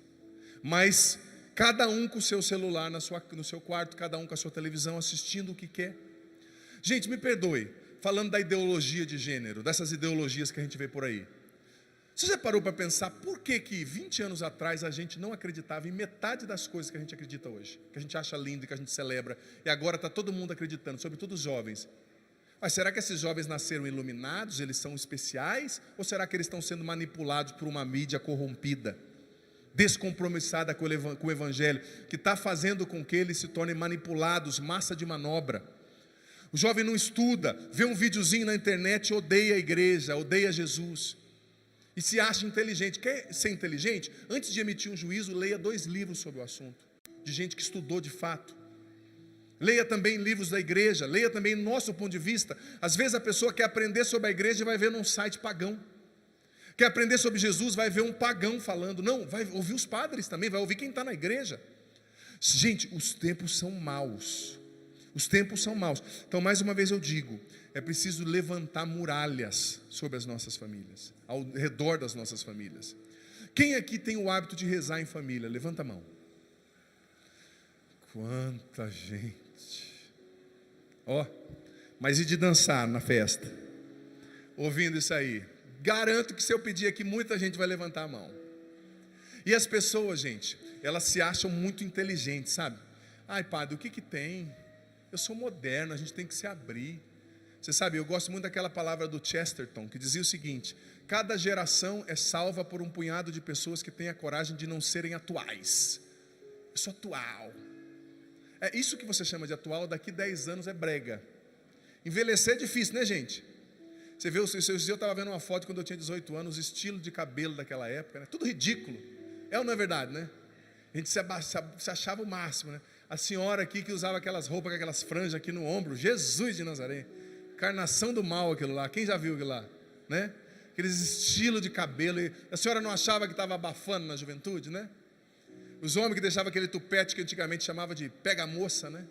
mas cada um com o seu celular no seu quarto, cada um com a sua televisão, assistindo o que quer. Gente, me perdoe, falando da ideologia de gênero, dessas ideologias que a gente vê por aí. Você já parou para pensar por que 20 anos atrás a gente não acreditava em metade das coisas que a gente acredita hoje, que a gente acha lindo e que a gente celebra, e agora está todo mundo acreditando, sobretudo os jovens? Mas será que esses jovens nasceram iluminados, eles são especiais, ou será que eles estão sendo manipulados por uma mídia corrompida, descompromissada com o evangelho, que está fazendo com que eles se tornem manipulados, massa de manobra? O jovem não estuda, vê um videozinho na internet, odeia a igreja, odeia Jesus, e se acha inteligente. Quer ser inteligente? Antes de emitir um juízo, leia 2 livros sobre o assunto, de gente que estudou de fato. Leia também livros da igreja, leia também nosso ponto de vista. Às vezes a pessoa quer aprender sobre a igreja e vai ver num site pagão. Quer aprender sobre Jesus, vai ver um pagão falando. Não, vai ouvir os padres também, vai ouvir quem está na igreja. Gente, os tempos são maus. Os tempos são maus. Então, mais uma vez eu digo, é preciso levantar muralhas sobre as nossas famílias, ao redor das nossas famílias. Quem aqui tem o hábito de rezar em família? Levanta a mão. Quanta gente. Ó, mas e de dançar na festa? Ouvindo isso aí? Garanto que se eu pedir aqui, muita gente vai levantar a mão. E as pessoas, gente, elas se acham muito inteligentes, sabe? Ai, padre, o que tem? Eu sou moderno, a gente tem que se abrir. Você sabe, eu gosto muito daquela palavra do Chesterton, que dizia o seguinte: cada geração é salva por um punhado de pessoas que têm a coragem de não serem atuais. Eu sou atual. É isso que você chama de atual, daqui 10 anos é brega. Envelhecer é difícil, né, gente? Você vê, eu estava vendo uma foto quando eu tinha 18 anos, o estilo de cabelo daquela época, né? Tudo ridículo. É ou não é verdade, né? A gente se achava o máximo, né? A senhora aqui que usava aquelas roupas com aquelas franjas aqui no ombro, Jesus de Nazaré, encarnação do mal aquilo lá. Quem já viu aquilo lá, né? Aqueles estilos de cabelo. E a senhora não achava que estava abafando na juventude, né? Os homens que deixavam aquele tupete que antigamente chamava de pega-moça, né?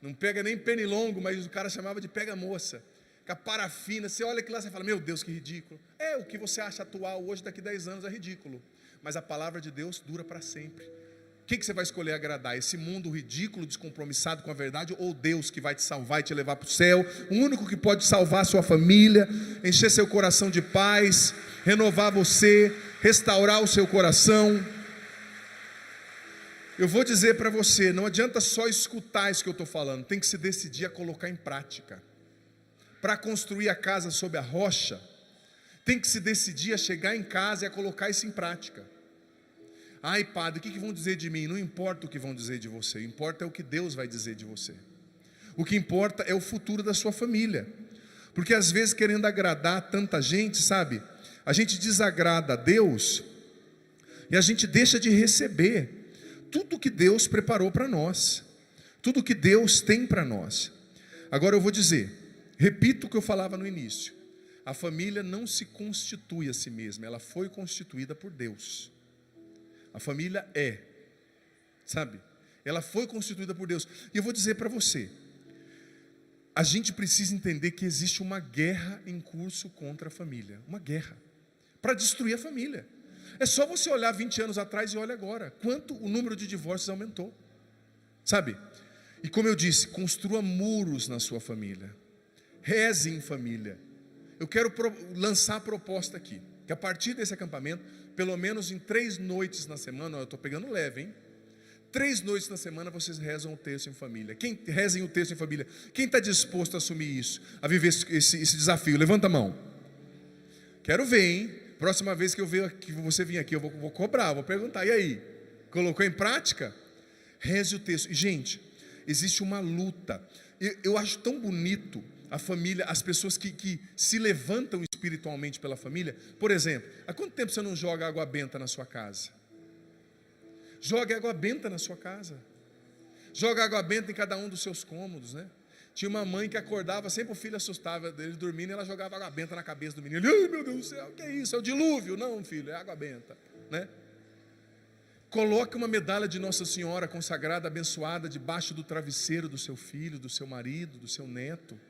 Não pega nem pernilongo, mas o cara chamava de pega-moça. Com a parafina, você olha aquilo lá e fala, meu Deus, que ridículo. É, o que você acha atual hoje, daqui 10 anos é ridículo. Mas a palavra de Deus dura para sempre. Quem que você vai escolher agradar? Esse mundo ridículo, descompromissado com a verdade, ou Deus que vai te salvar e te levar para o céu? O único que pode salvar a sua família, encher seu coração de paz, renovar você, restaurar o seu coração. Eu vou dizer para você, não adianta só escutar isso que eu estou falando, tem que se decidir a colocar em prática. Para construir a casa sob a rocha, tem que se decidir a chegar em casa e a colocar isso em prática. Ai, padre, o que vão dizer de mim? Não importa o que vão dizer de você, o que importa é o que Deus vai dizer de você. O que importa é o futuro da sua família. Porque às vezes, querendo agradar tanta gente, sabe, a gente desagrada a Deus e a gente deixa de receber tudo que Deus preparou para nós, tudo que Deus tem para nós. Agora eu vou dizer, repito o que eu falava no início: a família não se constitui a si mesma, ela foi constituída por Deus. A família sabe? Ela foi constituída por Deus. E eu vou dizer para você, a gente precisa entender que existe uma guerra em curso contra a família. Uma guerra para destruir a família. É só você olhar 20 anos atrás e olha agora, quanto o número de divórcios aumentou. Sabe? E como eu disse, construa muros na sua família. Reze em família. eu quero lançar a proposta aqui, que a partir desse acampamento, pelo menos em 3 noites na semana, eu estou pegando leve, hein? 3 noites na semana vocês rezam o texto em família. Quem rezem o texto em família? Quem está disposto a assumir isso, a viver esse desafio? Levanta a mão. Quero ver, hein? Próxima vez que você vir aqui, eu vou cobrar, vou perguntar. E aí? Colocou em prática? Reze o texto. Gente, existe uma luta. Eu acho tão bonito a família, as pessoas que se levantam espiritualmente pela família. Por exemplo, há quanto tempo você não joga água benta na sua casa? Joga água benta na sua casa. Joga água benta em cada um dos seus cômodos, né? Tinha uma mãe que acordava, sempre o filho assustava dele dormindo, e ela jogava água benta na cabeça do menino. Ele, ai meu Deus do céu, o que é isso? É o dilúvio? Não, filho, é água benta, né? Coloque uma medalha de Nossa Senhora consagrada, abençoada, debaixo do travesseiro do seu filho, do seu marido, do seu neto.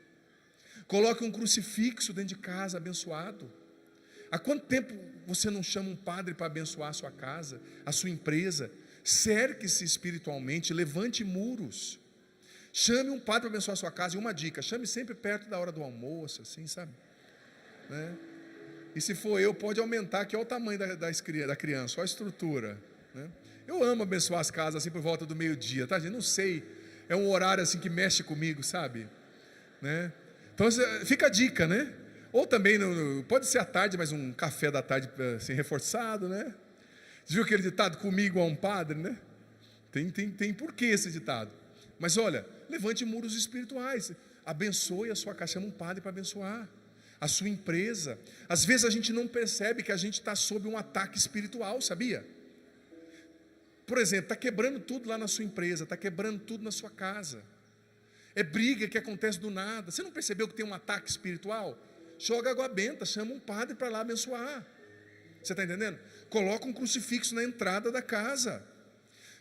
Coloque um crucifixo dentro de casa, abençoado. Há quanto tempo você não chama um padre para abençoar a sua casa, a sua empresa? Cerque-se espiritualmente, levante muros. Chame um padre para abençoar a sua casa. E uma dica, chame sempre perto da hora do almoço, assim, sabe? Né? E se for eu, pode aumentar, que olha o tamanho da criança, olha a estrutura, né? Eu amo abençoar as casas assim por volta do meio-dia, tá, gente? Não sei, é um horário assim que mexe comigo, sabe? Né? Então fica a dica, né? Ou também, pode ser à tarde, mas um café da tarde assim, reforçado, né? Você viu aquele ditado, comigo a um padre, né? Tem porquê esse ditado. Mas olha, levante muros espirituais, abençoe a sua casa, chama um padre para abençoar a sua empresa. Às vezes a gente não percebe que a gente está sob um ataque espiritual, sabia? Por exemplo, está quebrando tudo lá na sua empresa, está quebrando tudo na sua casa. É briga que acontece do nada. Você não percebeu que tem um ataque espiritual? Joga água benta, chama um padre para lá abençoar. Você está entendendo? Coloca um crucifixo na entrada da casa.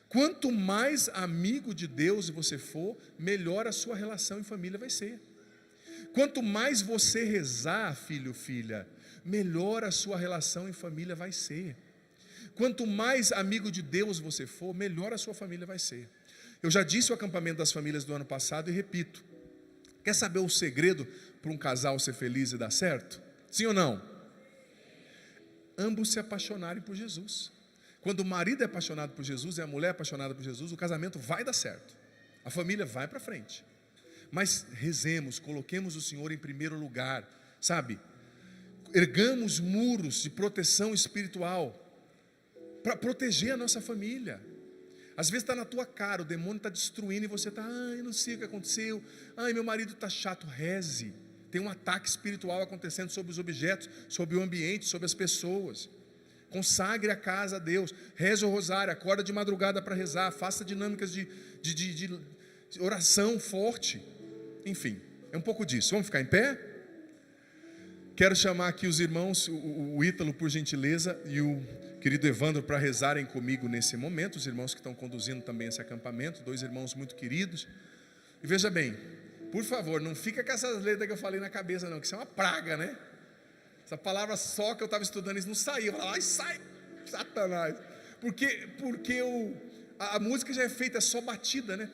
Quanto mais amigo de Deus você for, melhor a sua relação em família vai ser. Quanto mais você rezar, filho, filha, melhor a sua relação em família vai ser. Quanto mais amigo de Deus você for, melhor a sua família vai ser. Eu já disse o acampamento das famílias do ano passado e repito. Quer saber o segredo para um casal ser feliz e dar certo? Sim ou não? Ambos se apaixonarem por Jesus. Quando o marido é apaixonado por Jesus e a mulher é apaixonada por Jesus, o casamento vai dar certo. A família vai para frente. Mas rezemos, coloquemos o Senhor em primeiro lugar, sabe? Ergamos muros de proteção espiritual para proteger a nossa família. Às vezes está na tua cara, o demônio está destruindo e você está, ai, não sei o que aconteceu, ai, meu marido está chato. Reze. Tem um ataque espiritual acontecendo sobre os objetos, sobre o ambiente, sobre as pessoas. Consagre a casa a Deus, reze o rosário, acorda de madrugada para rezar, faça dinâmicas de oração forte. Enfim, é um pouco disso. Vamos ficar em pé? Quero chamar aqui os irmãos, o Ítalo, por gentileza, e o querido Evandro para rezarem comigo nesse momento. Os irmãos que estão conduzindo também esse acampamento, 2 irmãos muito queridos. E veja bem, por favor, não fica com essas letras que eu falei na cabeça não, que isso é uma praga, né? Essa palavra só que eu estava estudando, isso não saiu. Eu falava, ai, sai, Satanás. Porque a música já é feita, é só batida, né?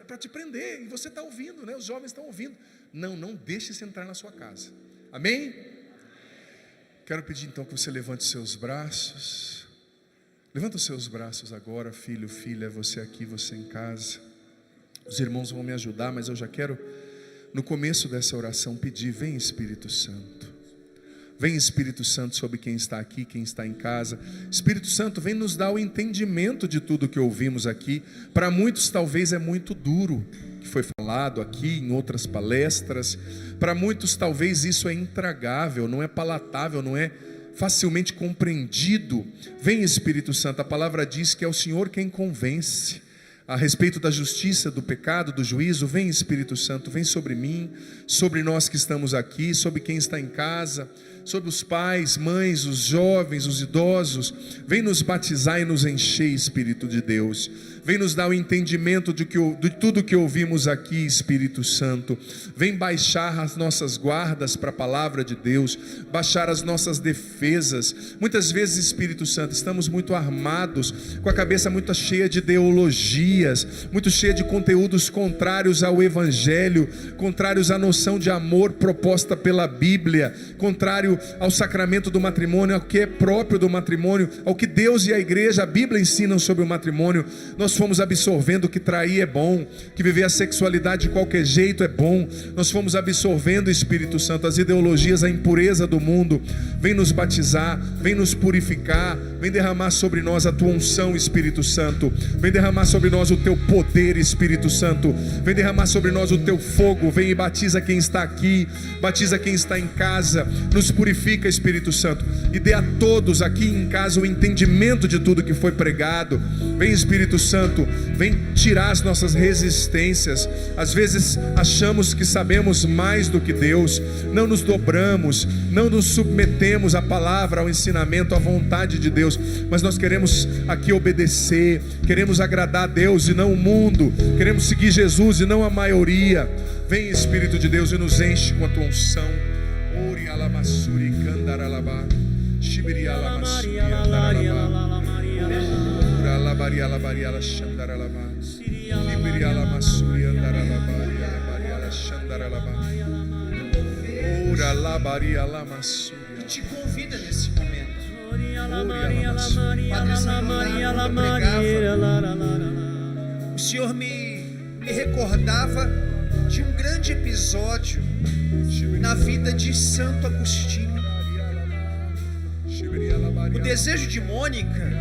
Para te prender, e você está ouvindo, né? Os jovens estão ouvindo. Não deixe isso entrar na sua casa. Amém? Quero pedir então que você levante seus braços. Levanta os seus braços agora, filho, filha, você aqui, você em casa. Os irmãos vão me ajudar, mas eu já quero, no começo dessa oração, pedir: vem Espírito Santo. Vem Espírito Santo sobre quem está aqui, quem está em casa. Espírito Santo, vem nos dar o entendimento de tudo que ouvimos aqui. Para muitos talvez é muito duro, que foi falado aqui em outras palestras. Para muitos talvez isso é intragável, não é palatável, não é facilmente compreendido. Vem Espírito Santo, a palavra diz que é o Senhor quem convence a respeito da justiça, do pecado, do juízo. Vem Espírito Santo, vem sobre mim, sobre nós que estamos aqui, sobre quem está em casa, sobre os pais, mães, os jovens, os idosos. Vem nos batizar e nos encher, Espírito de Deus. Vem nos dar o entendimento de tudo que ouvimos aqui, Espírito Santo. Vem baixar as nossas guardas para a palavra de Deus, baixar as nossas defesas. Muitas vezes, Espírito Santo, estamos muito armados, com a cabeça muito cheia de ideologias, muito cheia de conteúdos contrários ao Evangelho, contrários à noção de amor proposta pela Bíblia, contrário ao sacramento do matrimônio, ao que é próprio do matrimônio, ao que Deus e a igreja, a Bíblia ensinam sobre o matrimônio. Nós fomos absorvendo que trair é bom, que viver a sexualidade de qualquer jeito é bom. Nós fomos absorvendo, Espírito Santo, as ideologias, a impureza do mundo. Vem nos batizar, vem nos purificar, vem derramar sobre nós a tua unção, Espírito Santo. Vem derramar sobre nós o teu poder, Espírito Santo. Vem derramar sobre nós o teu fogo. Vem e batiza quem está aqui, batiza quem está em casa. Nos purifica, Espírito Santo, e dê a todos aqui em casa o entendimento de tudo que foi pregado. Vem, Espírito Santo, vem tirar as nossas resistências. Às vezes achamos que sabemos mais do que Deus, não nos dobramos, não nos submetemos à palavra, ao ensinamento, à vontade de Deus, mas nós queremos aqui obedecer, queremos agradar a Deus e não o mundo, queremos seguir Jesus e não a maioria. Vem, Espírito de Deus, e nos enche com a tua unção. Ori alamassuri candaralabá, shibiri alamassuri andaralabá, ora alabaria alabaria alashandaralabá, libiri alamassuri andaralabá, alabaria alashandaralabá, ora alabaria alamassuri. Te convida nesse momento. Padre Zanolato pregava, o Senhor me recordava de um grande episódio na vida de Santo Agostinho. O desejo de Mônica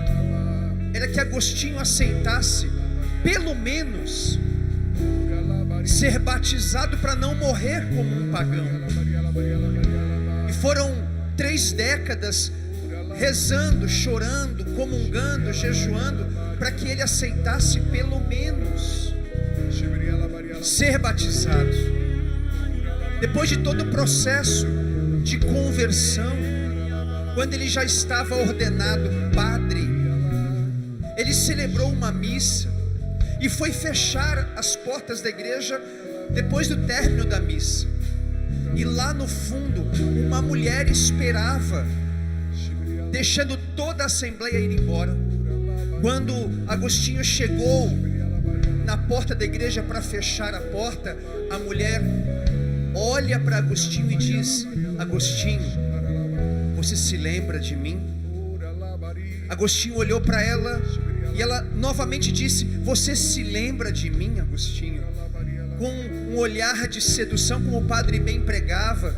era que Agostinho aceitasse pelo menos ser batizado para não morrer como um pagão. E foram 3 décadas rezando, chorando, comungando, jejuando, para que ele aceitasse pelo menos ser batizado. Depois de todo o processo de conversão, quando ele já estava ordenado padre, ele celebrou uma missa e foi fechar as portas da igreja depois do término da missa. E lá no fundo, uma mulher esperava, deixando toda a assembleia ir embora. Quando Agostinho chegou na porta da igreja para fechar a porta, a mulher olha para Agostinho e diz: Agostinho, você se lembra de mim? Agostinho olhou para ela e ela novamente disse: você se lembra de mim, Agostinho? Com um olhar de sedução, como o padre bem pregava,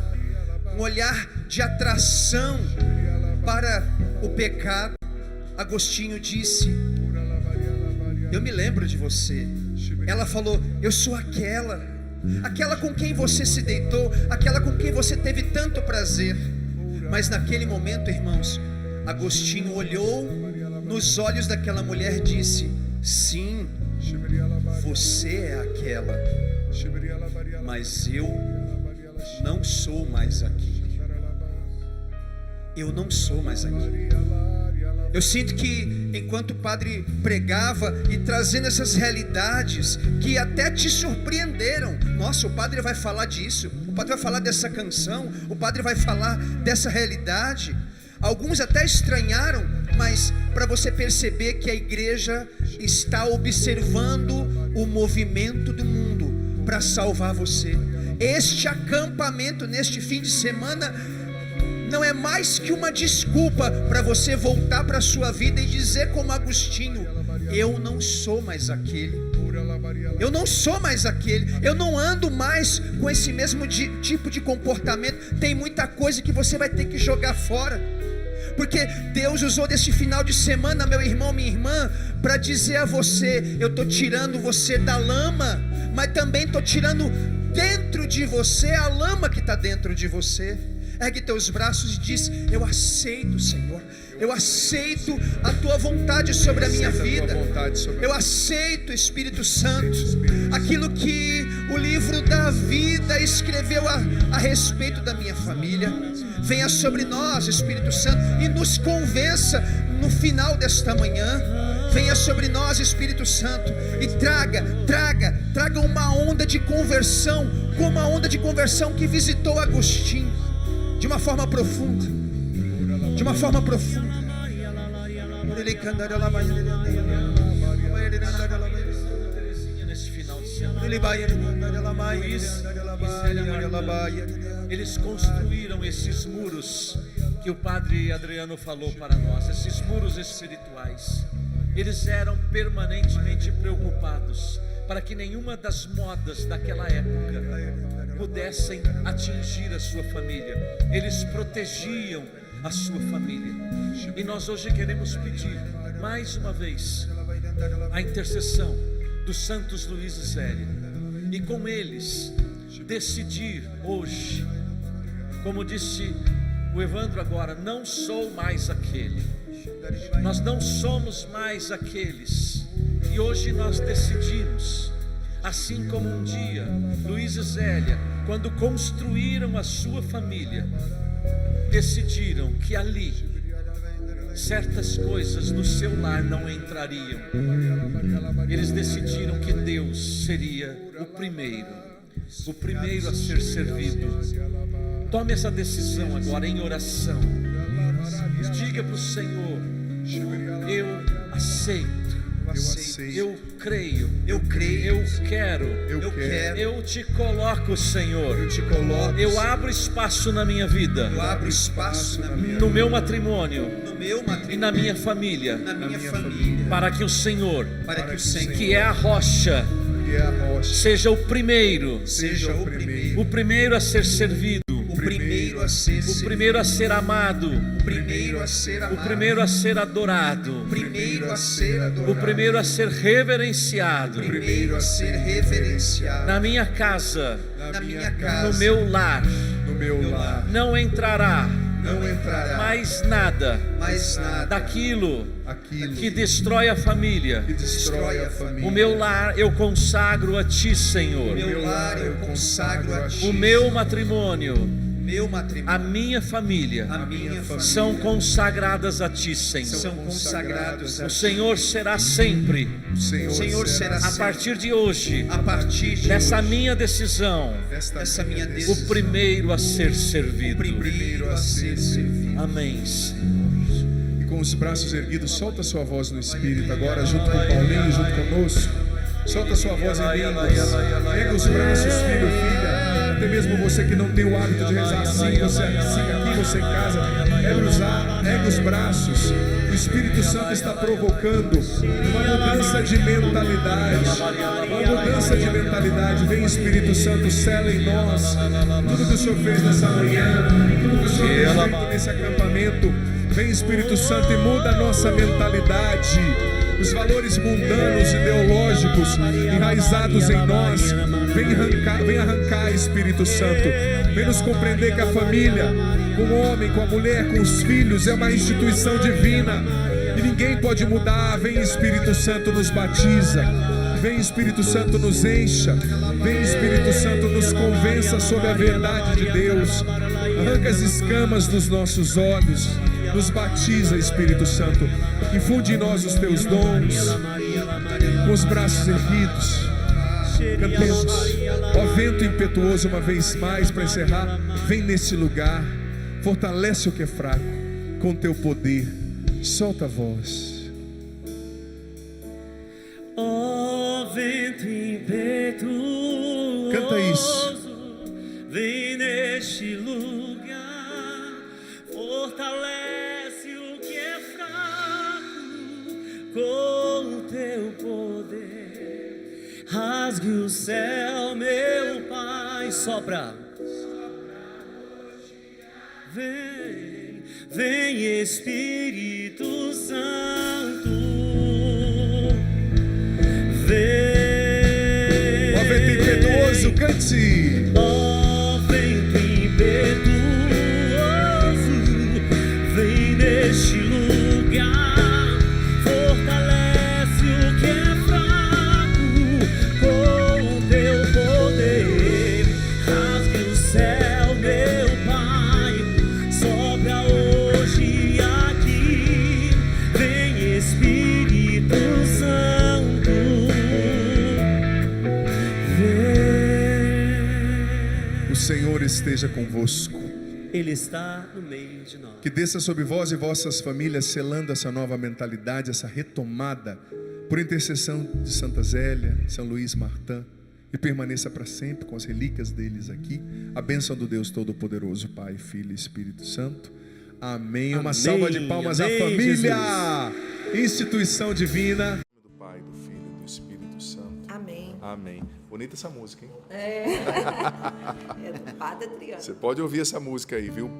um olhar de atração para o pecado, Agostinho disse: eu me lembro de você. Ela falou: eu sou aquela com quem você se deitou, aquela com quem você teve tanto prazer. Mas naquele momento, irmãos, Agostinho olhou nos olhos daquela mulher e disse: sim, você é aquela, mas eu não sou mais aquele. Eu não sou mais aquele. Eu sinto que enquanto o padre pregava e trazendo essas realidades que até te surpreenderam, nossa, o padre vai falar disso, o padre vai falar dessa canção, o padre vai falar dessa realidade. Alguns até estranharam, mas para você perceber que a igreja está observando o movimento do mundo para salvar você. Este acampamento neste fim de semana não é mais que uma desculpa para você voltar para a sua vida e dizer como Agostinho: eu não sou mais aquele, eu não sou mais aquele, eu não ando mais com esse mesmo tipo de comportamento. Tem muita coisa que você vai ter que jogar fora, porque Deus usou desse final de semana, meu irmão, minha irmã, para dizer a você: eu estou tirando você da lama, mas também estou tirando dentro de você a lama que está dentro de você. Ergue teus braços e diz: eu aceito, Senhor, eu aceito a tua vontade sobre a minha vida, eu aceito, Espírito Santo, aquilo que o livro da vida escreveu a respeito da minha família. Venha sobre nós, Espírito Santo, e nos convença no final desta manhã. Venha sobre nós, Espírito Santo, e traga uma onda de conversão, como a onda de conversão que visitou Agostinho, de uma forma profunda, de uma forma profunda. Nesse final de semana, eles construíram esses muros que o Padre Adriano falou para nós, esses muros espirituais. Eles eram permanentemente preocupados para que nenhuma das modas daquela época pudessem atingir a sua família. Eles protegiam a sua família. E nós hoje queremos pedir mais uma vez a intercessão dos santos Luiz e Zélia, e com eles decidir hoje, como disse o Evandro agora, não sou mais aquele. Nós não somos mais aqueles. E hoje nós decidimos, assim como um dia Luiz e Zélia, quando construíram a sua família, decidiram que ali certas coisas no seu lar não entrariam. Eles decidiram que Deus seria o primeiro a ser servido. Tome essa decisão agora em oração. Diga para o Senhor: eu aceito, eu creio, eu quero, eu te coloco, Senhor, eu abro espaço na minha vida, no meu matrimônio e na minha família, para que o Senhor, que é a rocha, seja o primeiro a ser servido, o primeiro a ser amado, o primeiro a ser adorado, o primeiro a ser reverenciado, na minha casa, no meu lar, não entrará mais nada daquilo que destrói a família. O meu lar eu consagro a Ti, Senhor. O meu matrimônio, a minha família são consagradas a Ti, Senhor. O Senhor será sempre, a partir de hoje, dessa minha decisão, o primeiro a ser servido. Amém, Senhor. E com os braços erguidos, solta a sua voz no Espírito agora, junto com o Paulinho, junto conosco. Solta a sua voz em línguas. Erga os braços, filho, filha. Até mesmo você que não tem o hábito de rezar assim, você aqui, você em casa, erga os braços. O Espírito Santo está provocando uma mudança de mentalidade. Vem, Espírito Santo, sela em nós tudo que o Senhor fez nessa manhã, tudo que o Senhor fez nesse acampamento. Vem, Espírito Santo, e muda a nossa mentalidade. Os valores mundanos, ideológicos, enraizados em nós, vem arrancar, Espírito Santo. Vem nos compreender que a família, com o homem, com a mulher, com os filhos, é uma instituição divina e ninguém pode mudar. Vem, Espírito Santo, nos batiza. Vem, Espírito Santo, nos encha. Vem, Espírito Santo, nos convença sobre a verdade de Deus. Arranca as escamas dos nossos olhos. Nos batiza, Espírito Santo. Infunde em nós os Teus dons. Com os braços erguidos, cantemos. Ó vento impetuoso, uma vez mais para encerrar. Vem nesse lugar. Fortalece o que é fraco com Teu poder. Solta a voz. Ó vento impetuoso, canta isso. vem neste lugar, fortalece o que é fraco com o Teu poder. Rasgue o céu, meu Pai, sopra. Vem Espírito Santo, vem. Ó vento impetuoso, cante. Ó vento impetuoso, vem neste lugar, fortalece o que é fraco com o Teu poder. Rasgue o céu, meu Pai, sopra hoje aqui. Vem Espírito Senhor esteja convosco. Ele está no meio de nós. Que desça sobre vós e vossas famílias, selando essa nova mentalidade, essa retomada, por intercessão de Santa Zélia, São Luís Martã, e permaneça para sempre com as relíquias deles aqui. A bênção do Deus Todo-Poderoso, Pai, Filho e Espírito Santo. Amém. Uma salva de palmas à família. Instituição divina. Do Pai, do Filho e do Espírito Santo. Amém. Amém. Bonita essa música, hein? É do Padre Adriano. Você pode ouvir essa música aí, viu?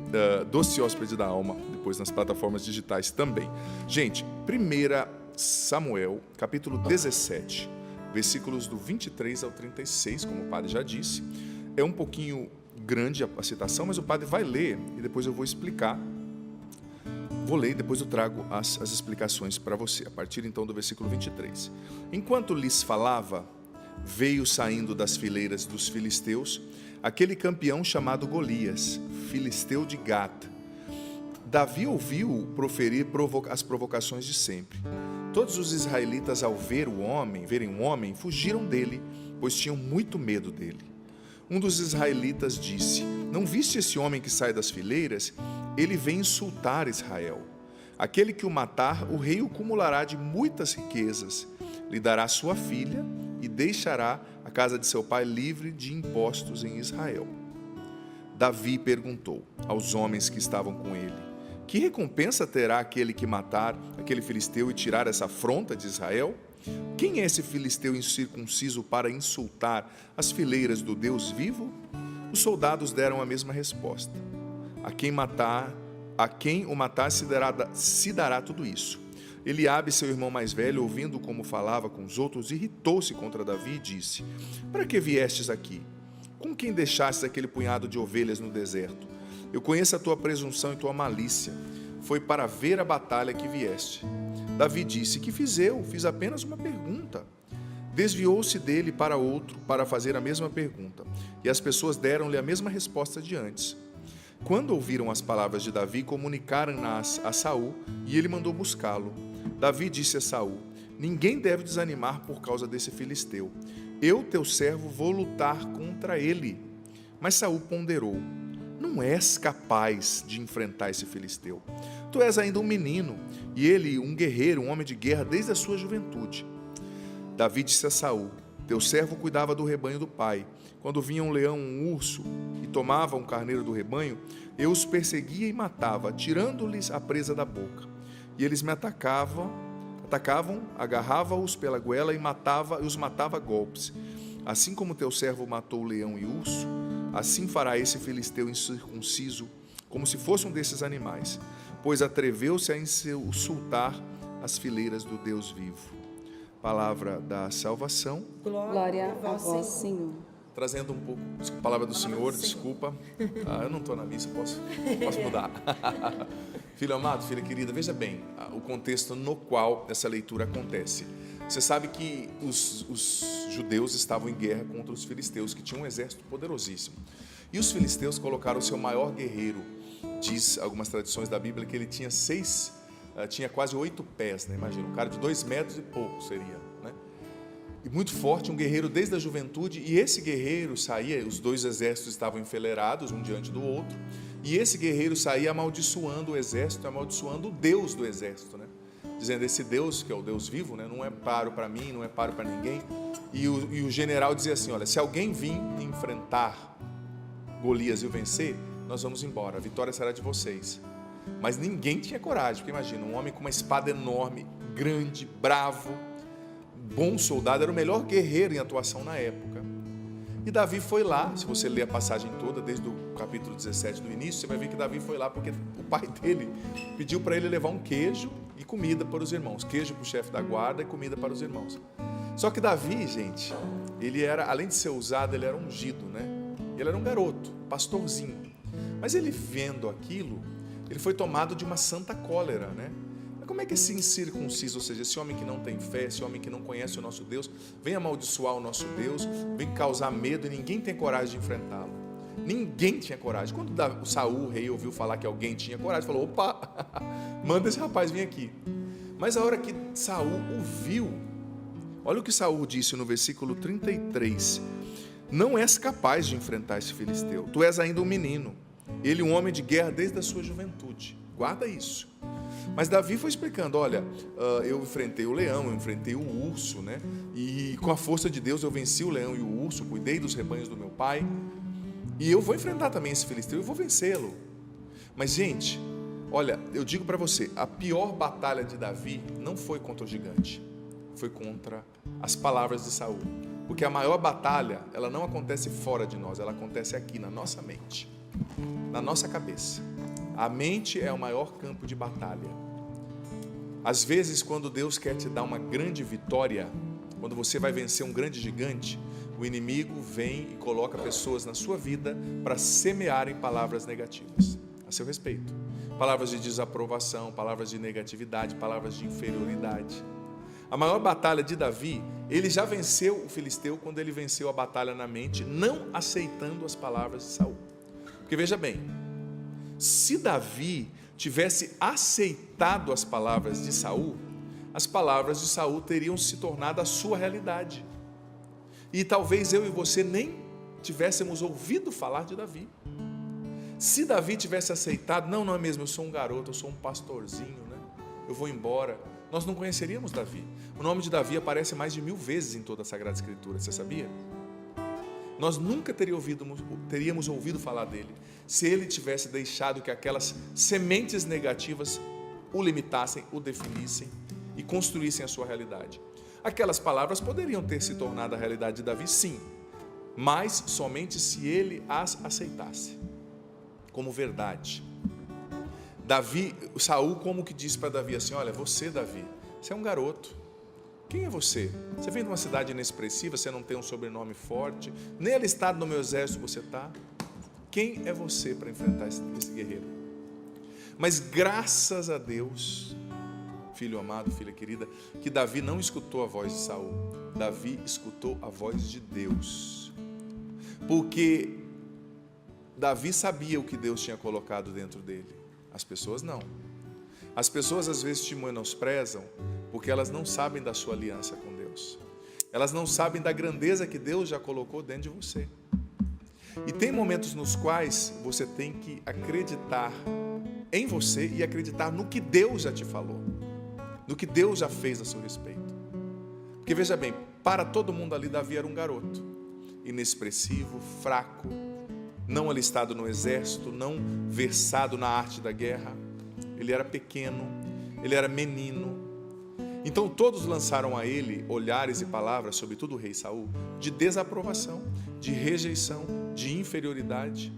Doce Hóspede da Alma, depois nas plataformas digitais também. Gente, 1 Samuel, capítulo 17, versículos do 23 ao 36, como o padre já disse. É um pouquinho grande a citação, mas o padre vai ler e depois eu vou explicar. Vou ler e depois eu trago as explicações para você, a partir então do versículo 23. Enquanto lhes falava, veio saindo das fileiras dos filisteus aquele campeão chamado Golias, filisteu de Gata. Davi ouviu proferir as provocações de sempre. Todos os israelitas, ao verem um homem, fugiram dele, pois tinham muito medo dele. Um dos israelitas disse: não viste esse homem que sai das fileiras? Ele vem insultar Israel. Aquele que o matar, o rei o cumulará de muitas riquezas, lhe dará sua filha e deixará a casa de seu pai livre de impostos em Israel. Davi perguntou aos homens que estavam com ele: que recompensa terá aquele que matar aquele filisteu e tirar essa afronta de Israel? Quem é esse filisteu incircunciso para insultar as fileiras do Deus vivo? Os soldados deram a mesma resposta: a quem o matar se dará tudo isso. Eliabe, seu irmão mais velho, ouvindo como falava com os outros, irritou-se contra Davi e disse: para que viestes aqui? Com quem deixastes aquele punhado de ovelhas no deserto? Eu conheço a tua presunção e tua malícia. Foi para ver a batalha que vieste. Davi disse: que fiz eu? Fiz apenas uma pergunta. Desviou-se dele para outro para fazer a mesma pergunta, e as pessoas deram-lhe a mesma resposta de antes. Quando ouviram as palavras de Davi, comunicaram-nas a Saul, e ele mandou buscá-lo. Davi disse a Saul: ninguém deve desanimar por causa desse filisteu. Eu, teu servo, vou lutar contra ele. Mas Saul ponderou: não és capaz de enfrentar esse filisteu. Tu és ainda um menino, e ele um guerreiro, um homem de guerra desde a sua juventude. Davi disse a Saul: teu servo cuidava do rebanho do pai. Quando vinha um leão, um urso, e tomava um carneiro do rebanho, eu os perseguia e matava, tirando-lhes a presa da boca. E eles me atacavam, agarrava-os pela goela e os matava a golpes. Assim como teu servo matou o leão e o urso, assim fará esse filisteu incircunciso, como se fosse um desses animais, pois atreveu-se a insultar as fileiras do Deus vivo. Palavra da salvação. Glória a vós, Senhor. Trazendo um pouco, palavra do Senhor, desculpa. Eu não estou na missa, posso mudar. Filho amado, filha querida, veja bem o contexto no qual essa leitura acontece. Você sabe que os judeus estavam em guerra contra os filisteus, que tinham um exército poderosíssimo. E os filisteus colocaram o seu maior guerreiro. Diz algumas tradições da Bíblia que ele tinha quase 8 pés, né? Imagina, um cara de 2 metros e pouco seria, né? E muito forte, um guerreiro desde a juventude. E esse guerreiro saía, os dois exércitos estavam enfileirados, um diante do outro, e esse guerreiro saía amaldiçoando o exército, amaldiçoando o Deus do exército, né? Dizendo: esse Deus, que é o Deus vivo, né, não é paro para mim, não é paro para ninguém. E o general dizia assim: olha, se alguém vir enfrentar Golias e o vencer, nós vamos embora, a vitória será de vocês. Mas ninguém tinha coragem, porque imagina, um homem com uma espada enorme, grande, bravo, bom soldado, era o melhor guerreiro em atuação na época. E Davi foi lá. Se você ler a passagem toda, desde o capítulo 17 do início, você vai ver que Davi foi lá porque o pai dele pediu para ele levar um queijo e comida para os irmãos, queijo para o chefe da guarda e comida para os irmãos. Só que Davi, gente, ele era, além de ser usado, ele era ungido, né? Ele era um garoto, pastorzinho. Mas ele vendo aquilo, ele foi tomado de uma santa cólera, né? Mas como é que esse incircunciso, ou seja, esse homem que não tem fé, esse homem que não conhece o nosso Deus, vem amaldiçoar o nosso Deus, vem causar medo e ninguém tem coragem de enfrentá-lo? Ninguém tinha coragem. Quando o Saul, o rei, ouviu falar que alguém tinha coragem, falou: opa, manda esse rapaz vir aqui. Mas a hora que Saul o viu, olha o que Saul disse no versículo 33. não és capaz de enfrentar esse filisteu. Tu és ainda um menino, ele um homem de guerra desde a sua juventude. Guarda isso. Mas Davi foi explicando, olha, eu enfrentei o leão, eu enfrentei o urso, né? E com a força de Deus eu venci o leão e o urso, cuidei dos rebanhos do meu pai, e eu vou enfrentar também esse filisteu, eu vou vencê-lo. Mas gente, olha, eu digo para você, a pior batalha de Davi não foi contra o gigante, foi contra as palavras de Saul. Porque a maior batalha, ela não acontece fora de nós, ela acontece aqui na nossa mente, na nossa cabeça. A mente é o maior campo de batalha. Às vezes, quando Deus quer te dar uma grande vitória, quando você vai vencer um grande gigante, o inimigo vem e coloca pessoas na sua vida para semearem palavras negativas a seu respeito. Palavras de desaprovação, palavras de negatividade, palavras de inferioridade. A maior batalha de Davi, ele já venceu o filisteu quando ele venceu a batalha na mente, não aceitando as palavras de Saul. Porque veja bem, se Davi tivesse aceitado as palavras de Saul, as palavras de Saul teriam se tornado a sua realidade. E talvez eu e você nem tivéssemos ouvido falar de Davi. Se Davi tivesse aceitado, não é mesmo, eu sou um garoto, eu sou um pastorzinho, né? Eu vou embora. Nós não conheceríamos Davi. O nome de Davi aparece mais de 1000 vezes em toda a Sagrada Escritura, você sabia? Nós nunca teríamos ouvido falar dele, se ele tivesse deixado que aquelas sementes negativas o limitassem, o definissem e construíssem a sua realidade. Aquelas palavras poderiam ter se tornado a realidade de Davi, sim, mas somente se ele as aceitasse como verdade. Saul como que disse para Davi assim, olha, você Davi, você é um garoto, quem é você? Você vem de uma cidade inexpressiva, você não tem um sobrenome forte, nem alistado no meu exército você está. Quem é você para enfrentar esse guerreiro? Mas graças a Deus, filho amado, filha querida, que Davi não escutou a voz de Saul, Davi escutou a voz de Deus, porque Davi sabia o que Deus tinha colocado dentro dele, as pessoas não. As pessoas às vezes te menosprezam porque elas não sabem da sua aliança com Deus, elas não sabem da grandeza que Deus já colocou dentro de você. E tem momentos nos quais você tem que acreditar em você e acreditar no que Deus já te falou, no que Deus já fez a seu respeito. Porque veja bem, para todo mundo ali Davi era um garoto, inexpressivo, fraco, não alistado no exército, não versado na arte da guerra. Ele era pequeno, ele era menino. Então todos lançaram a ele olhares e palavras, sobretudo o rei Saul, de desaprovação, de rejeição, de inferioridade.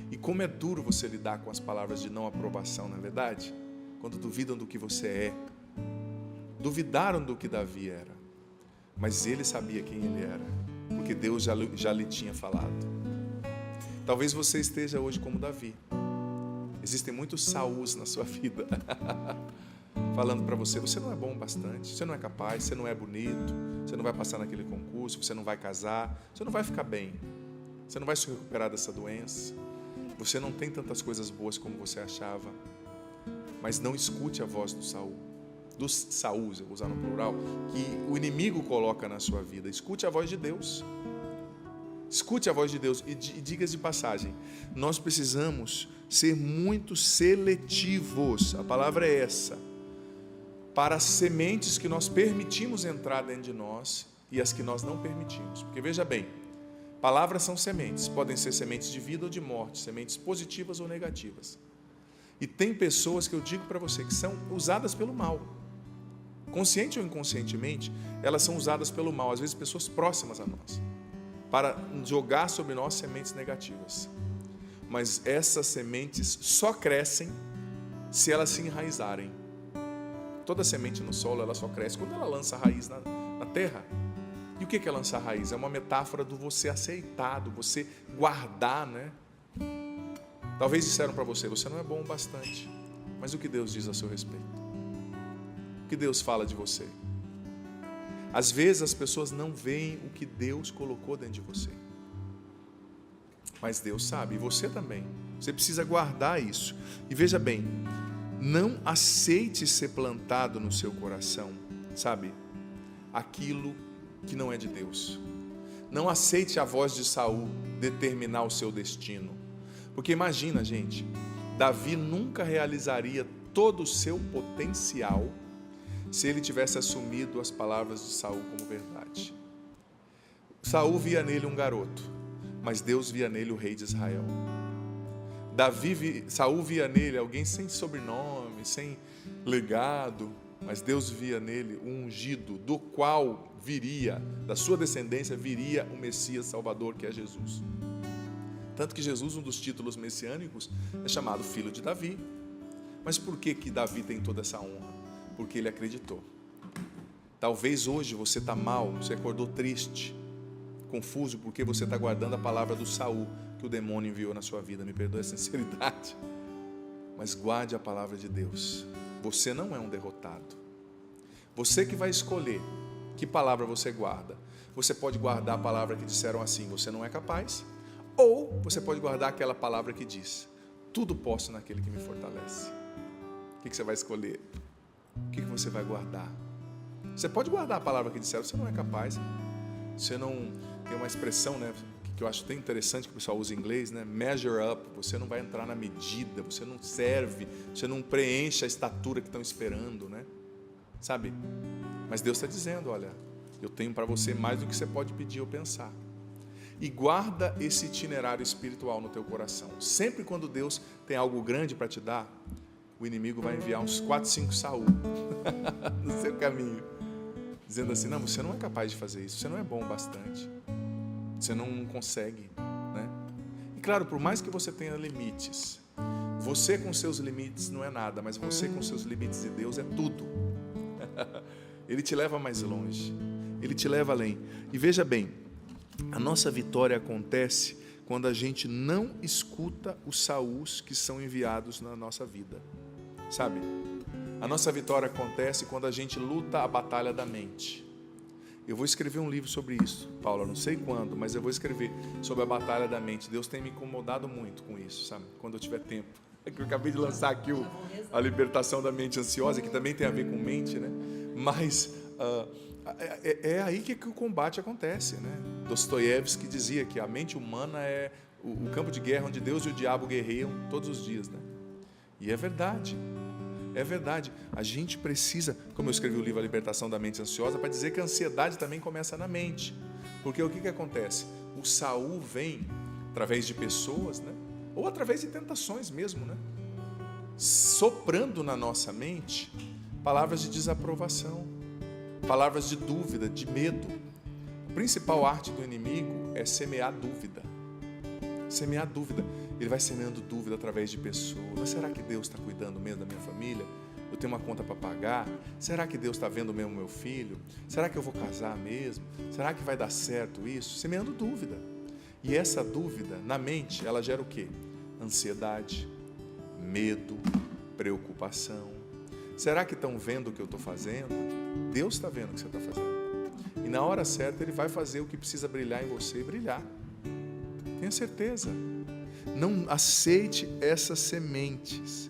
E como é duro você lidar com as palavras de não aprovação, não é verdade? Quando duvidam do que você é. Duvidaram do que Davi era, mas ele sabia quem ele era, porque Deus já lhe tinha falado. Talvez você esteja hoje como Davi. Existem muitos Sauls na sua vida falando para você, você não é bom o bastante, você não é capaz, você não é bonito, você não vai passar naquele concurso, você não vai casar, você não vai ficar bem, você não vai se recuperar dessa doença, você não tem tantas coisas boas como você achava. Mas não escute a voz do Saul, dos Sauls, eu vou usar no plural, que o inimigo coloca na sua vida. Escute a voz de Deus. Escute a voz de Deus. E diga de passagem, nós precisamos ser muito seletivos, a palavra é essa, para as sementes que nós permitimos entrar dentro de nós e as que nós não permitimos. Porque veja bem, palavras são sementes, podem ser sementes de vida ou de morte, sementes positivas ou negativas. E tem pessoas que eu digo para você que são usadas pelo mal, consciente ou inconscientemente, elas são usadas pelo mal, às vezes pessoas próximas a nós, para jogar sobre nós sementes negativas. Mas essas sementes só crescem se elas se enraizarem. Toda semente no solo, ela só cresce quando ela lança raiz na terra. E o que é lançar raiz? É uma metáfora do você aceitar, do você guardar, né? Talvez disseram para você, você não é bom o bastante. Mas o que Deus diz a seu respeito? O que Deus fala de você? Às vezes as pessoas não veem o que Deus colocou dentro de você. Mas Deus sabe, e você também. Você precisa guardar isso. E veja bem, não aceite ser plantado no seu coração, sabe, aquilo que não é de Deus. Não aceite a voz de Saul determinar o seu destino. Porque imagina, gente, Davi nunca realizaria todo o seu potencial se ele tivesse assumido as palavras de Saul como verdade. Saul via nele um garoto, mas Deus via nele o rei de Israel. Saul via nele alguém sem sobrenome, sem legado, mas Deus via nele um ungido, do qual viria, da sua descendência, viria o Messias Salvador, que é Jesus. Tanto que Jesus, um dos títulos messiânicos, é chamado Filho de Davi. Mas por que Davi tem toda essa honra? Porque ele acreditou. Talvez hoje você está mal, você acordou triste, confuso, porque você está guardando a palavra do Saul, que o demônio enviou na sua vida. Me perdoe a sinceridade, mas guarde a palavra de Deus. Você não é um derrotado. Você que vai escolher que palavra você guarda. Você pode guardar a palavra que disseram assim: você não é capaz. Ou você pode guardar aquela palavra que diz: tudo posso naquele que me fortalece. O que você vai escolher? O que você vai guardar? Você pode guardar a palavra que disseram: você não é capaz. Você não... Tem uma expressão, né, que eu acho bem interessante, que o pessoal usa em inglês, né? Measure up. Você não vai entrar na medida, você não serve, você não preenche a estatura que estão esperando, né? Sabe? Mas Deus está dizendo: olha, eu tenho para você mais do que você pode pedir ou pensar. E guarda esse itinerário espiritual no teu coração. Sempre quando Deus tem algo grande para te dar, o inimigo vai enviar uns 4, 5 Saul no seu caminho, dizendo assim: não, você não é capaz de fazer isso, você não é bom o bastante, você não consegue, né? E claro, por mais que você tenha limites, você com seus limites não é nada, mas você com seus limites de Deus é tudo. Ele te leva mais longe, Ele te leva além. E veja bem, a nossa vitória acontece quando a gente não escuta os Saús que são enviados na nossa vida, sabe? A nossa vitória acontece quando a gente luta a batalha da mente. Eu vou escrever um livro sobre isso, Paulo, eu não sei quando, mas eu vou escrever sobre a batalha da mente. Deus tem me incomodado muito com isso, sabe? Quando eu tiver tempo. É que eu acabei de lançar aqui a libertação da mente ansiosa, que também tem a ver com mente, né? Mas é aí que o combate acontece, né? Dostoiévski dizia que a mente humana é o campo de guerra onde Deus e o diabo guerreiam todos os dias, né? E é verdade. É verdade, a gente precisa, como eu escrevi o livro A Libertação da Mente Ansiosa, para dizer que a ansiedade também começa na mente. Porque o que acontece? O Saul vem através de pessoas, né? Ou através de tentações mesmo, né? Soprando na nossa mente palavras de desaprovação, palavras de dúvida, de medo. A principal arte do inimigo é semear dúvida. Semear dúvida. Ele vai semeando dúvida através de pessoas. Mas será que Deus está cuidando mesmo da minha família? Eu tenho uma conta para pagar? Será que Deus está vendo mesmo meu filho? Será que eu vou casar mesmo? Será que vai dar certo isso? Semeando dúvida. E essa dúvida, na mente, ela gera o quê? Ansiedade, medo, preocupação. Será que estão vendo o que eu estou fazendo? Deus está vendo o que você está fazendo. E na hora certa Ele vai fazer o que precisa brilhar em você e brilhar. Tenha certeza. Não aceite essas sementes.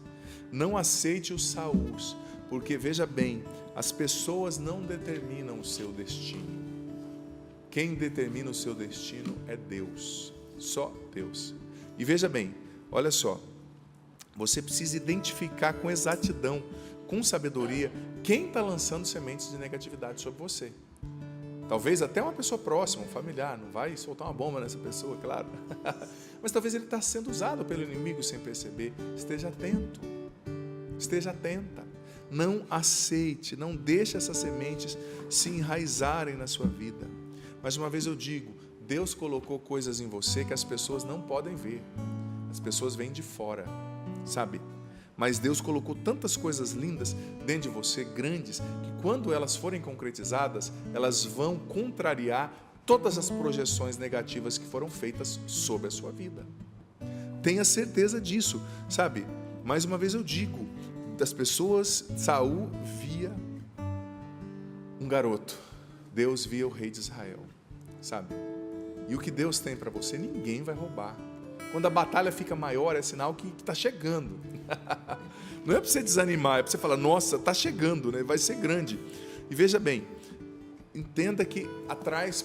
Não aceite os Saús. Porque veja bem, as pessoas não determinam o seu destino. Quem determina o seu destino é Deus. Só Deus. E veja bem, olha só. Você precisa identificar com exatidão, com sabedoria, quem está lançando sementes de negatividade sobre você. Talvez até uma pessoa próxima, um familiar, não vai soltar uma bomba nessa pessoa, claro. Mas talvez ele está sendo usado pelo inimigo sem perceber. Esteja atento, esteja atenta. Não aceite, não deixe essas sementes se enraizarem na sua vida. Mais uma vez eu digo, Deus colocou coisas em você que as pessoas não podem ver. As pessoas vêm de fora, sabe? Mas Deus colocou tantas coisas lindas dentro de você, grandes, que quando elas forem concretizadas, elas vão contrariar todas as projeções negativas que foram feitas sobre a sua vida. Tenha certeza disso, sabe? Mais uma vez eu digo, das pessoas, Saul via um garoto, Deus via o rei de Israel, sabe? E o que Deus tem para você, ninguém vai roubar. Quando a batalha fica maior, é sinal que está chegando. Não é para você desanimar, é para você falar, nossa, está chegando, né? Vai ser grande. E veja bem, entenda que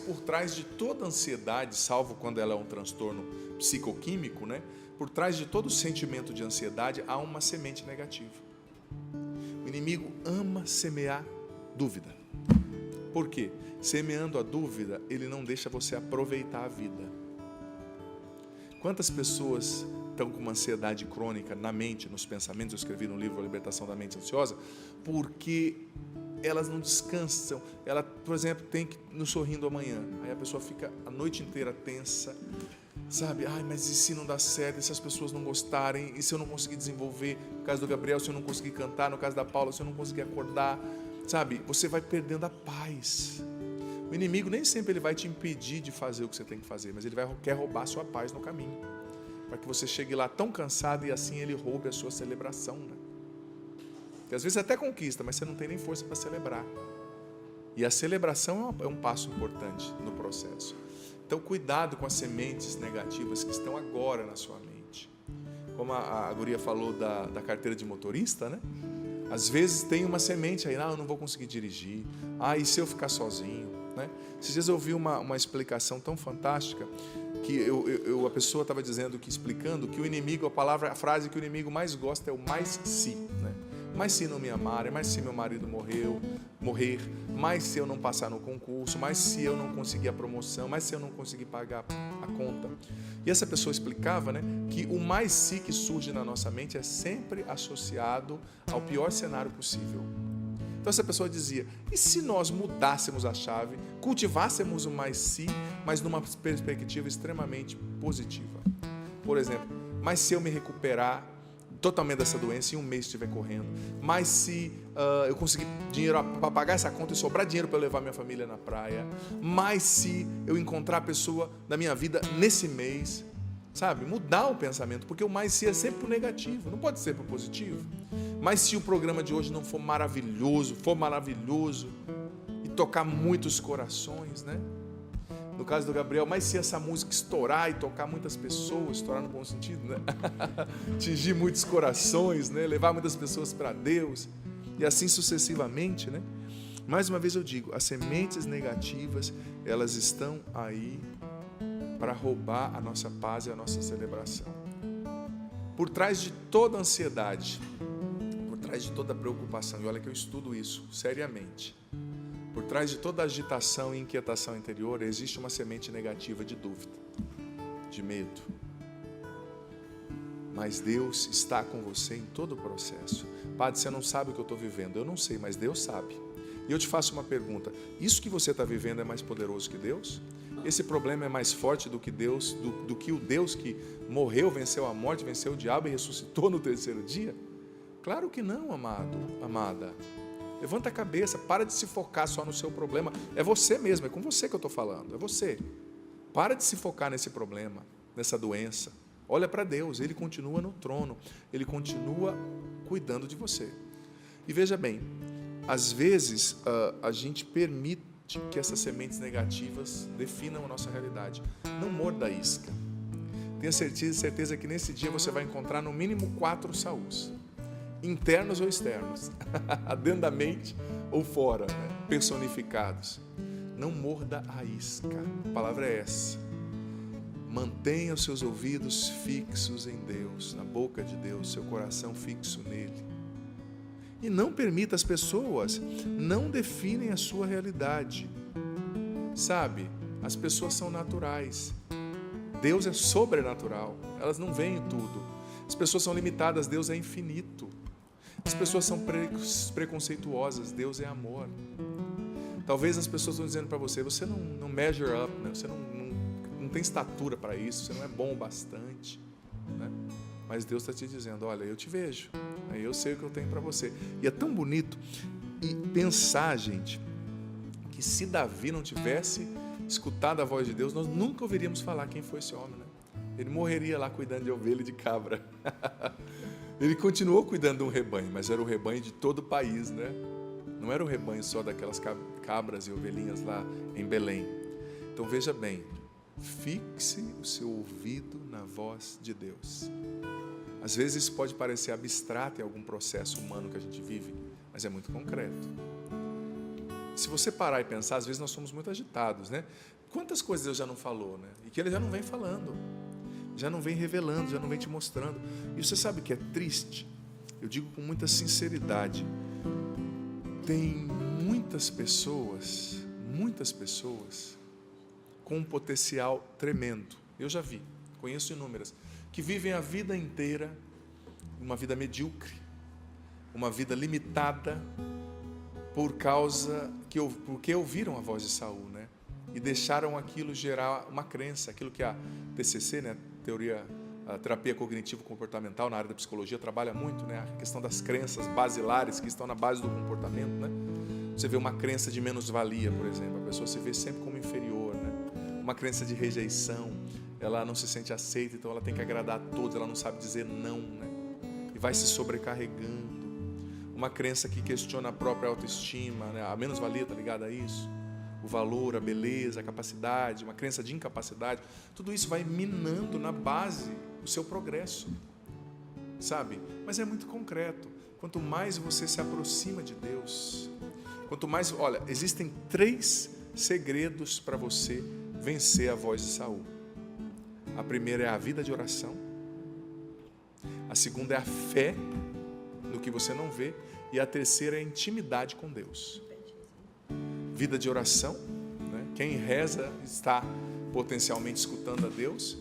por trás de toda ansiedade, salvo quando ela é um transtorno psicoquímico, né? Por trás de todo sentimento de ansiedade há uma semente negativa. O inimigo ama semear dúvida. Por quê? Semeando a dúvida, ele não deixa você aproveitar a vida. Quantas pessoas estão com uma ansiedade crônica na mente, nos pensamentos? Eu escrevi no livro A Libertação da Mente Ansiosa, porque elas não descansam. Ela, por exemplo, tem que ir no Sorrindo Amanhã. Aí a pessoa fica a noite inteira tensa, sabe? Ai, mas e se não dá certo? E se as pessoas não gostarem? E se eu não conseguir desenvolver? No caso do Gabriel, se eu não conseguir cantar. No caso da Paula, se eu não conseguir acordar, sabe? Você vai perdendo a paz. O inimigo nem sempre ele vai te impedir de fazer o que você tem que fazer, mas ele quer roubar a sua paz no caminho, para que você chegue lá tão cansado e assim ele roube a sua celebração, né? Porque às vezes até conquista, mas você não tem nem força para celebrar. E a celebração é um passo importante no processo. Então, cuidado com as sementes negativas que estão agora na sua mente. Como a guria falou da carteira de motorista, né? Às vezes tem uma semente aí, eu não vou conseguir dirigir. E se eu ficar sozinho? Né? Esses dias eu ouvi uma explicação tão fantástica que a pessoa estava dizendo, explicando que o inimigo, a frase que o inimigo mais gosta é o mais se, né? Mas se não me amarem, mas se meu marido morrer, mas se eu não passar no concurso, mas se eu não conseguir a promoção, mas se eu não conseguir pagar a conta. E essa pessoa explicava, né, que o mais se que surge na nossa mente é sempre associado ao pior cenário possível. Então essa pessoa dizia, e se nós mudássemos a chave, cultivássemos o mais si, mas numa perspectiva extremamente positiva? Por exemplo, mas se eu me recuperar totalmente dessa doença em um mês estiver correndo, mas se eu conseguir dinheiro para pagar essa conta e sobrar dinheiro para eu levar minha família na praia, mas se eu encontrar a pessoa da minha vida nesse mês, sabe? Mudar o pensamento, porque o mais se é sempre o negativo, não pode ser para o positivo. Mas se o programa de hoje não for maravilhoso e tocar muitos corações, né? No caso do Gabriel, mas se essa música estourar e tocar muitas pessoas, estourar no bom sentido, né? Atingir muitos corações, né? Levar muitas pessoas para Deus, e assim sucessivamente, né? Mais uma vez eu digo, as sementes negativas, elas estão aí para roubar a nossa paz e a nossa celebração. Por trás de toda ansiedade, por trás de toda preocupação, e olha que eu estudo isso seriamente, por trás de toda agitação e inquietação interior, existe uma semente negativa de dúvida, de medo. Mas Deus está com você em todo o processo. Padre, você não sabe o que eu estou vivendo. Eu não sei, mas Deus sabe. E eu te faço uma pergunta, isso que você está vivendo é mais poderoso que Deus? Esse problema é mais forte do que Deus, do que o Deus que morreu, venceu a morte, venceu o diabo e ressuscitou no terceiro dia? Claro que não, amado, amada. Levanta a cabeça, para de se focar só no seu problema. É você mesmo, é com você que eu estou falando, é você. Para de se focar nesse problema, nessa doença. Olha para Deus, Ele continua no trono, Ele continua cuidando de você. E veja bem, às vezes a gente permite que essas sementes negativas definam a nossa realidade. Não morda a isca. Tenha certeza que nesse dia você vai encontrar no mínimo 4 Saúls. Internos ou externos, dentro da mente ou fora, né? Personificados. Não morda a isca, a palavra é essa. Mantenha os seus ouvidos fixos em Deus, na boca de Deus, seu coração fixo nele. E não permita as pessoas, não definem a sua realidade. Sabe, as pessoas são naturais, Deus é sobrenatural, elas não veem tudo. As pessoas são limitadas, Deus é infinito. As pessoas são preconceituosas, Deus é amor. Talvez as pessoas estão dizendo para você, você não measure up, né? Você não tem estatura para isso, você não é bom o bastante, né? Mas Deus está te dizendo, olha, eu te vejo, eu sei o que eu tenho para você. E é tão bonito e pensar, gente, que se Davi não tivesse escutado a voz de Deus, nós nunca ouviríamos falar quem foi esse homem, né? Ele morreria lá cuidando de ovelha e de cabra. Ele continuou cuidando de um rebanho, mas era o rebanho de todo o país, né? Não era o rebanho só daquelas cabras e ovelhinhas lá em Belém. Então veja bem, fixe o seu ouvido na voz de Deus. Às vezes isso pode parecer abstrato em algum processo humano que a gente vive, mas é muito concreto. se você parar e pensar, às vezes nós somos muito agitados, né? Quantas coisas Deus já não falou, né? E que Ele já não vem falando, já não vem revelando, já não vem te mostrando. E você sabe o que é triste? Eu digo com muita sinceridade, tem muitas pessoas com um potencial tremendo. Eu já vi, conheço inúmeras, que vivem a vida inteira uma vida medíocre, uma vida limitada, porque ouviram a voz de Saul, né? E deixaram aquilo gerar uma crença, aquilo que a TCC, né, a terapia cognitivo-comportamental na área da psicologia trabalha muito, né, a questão das crenças basilares que estão na base do comportamento, né? Você vê uma crença de menos-valia, por exemplo, a pessoa se vê sempre como inferior, né? Uma crença de rejeição, ela não se sente aceita, então ela tem que agradar a todos, ela não sabe dizer não, né? E vai se sobrecarregando. Uma crença que questiona a própria autoestima, né? A menos-valia está ligada a isso. O valor, a beleza, a capacidade, uma crença de incapacidade. Tudo isso vai minando na base o seu progresso, sabe? Mas é muito concreto. Quanto mais você se aproxima de Deus, quanto mais... Olha, existem 3 segredos para você vencer a voz de Saul. A primeira é a vida de oração. A segunda é a fé no que você não vê. E a terceira é a intimidade com Deus. Vida de oração, né? Quem reza está potencialmente escutando a Deus.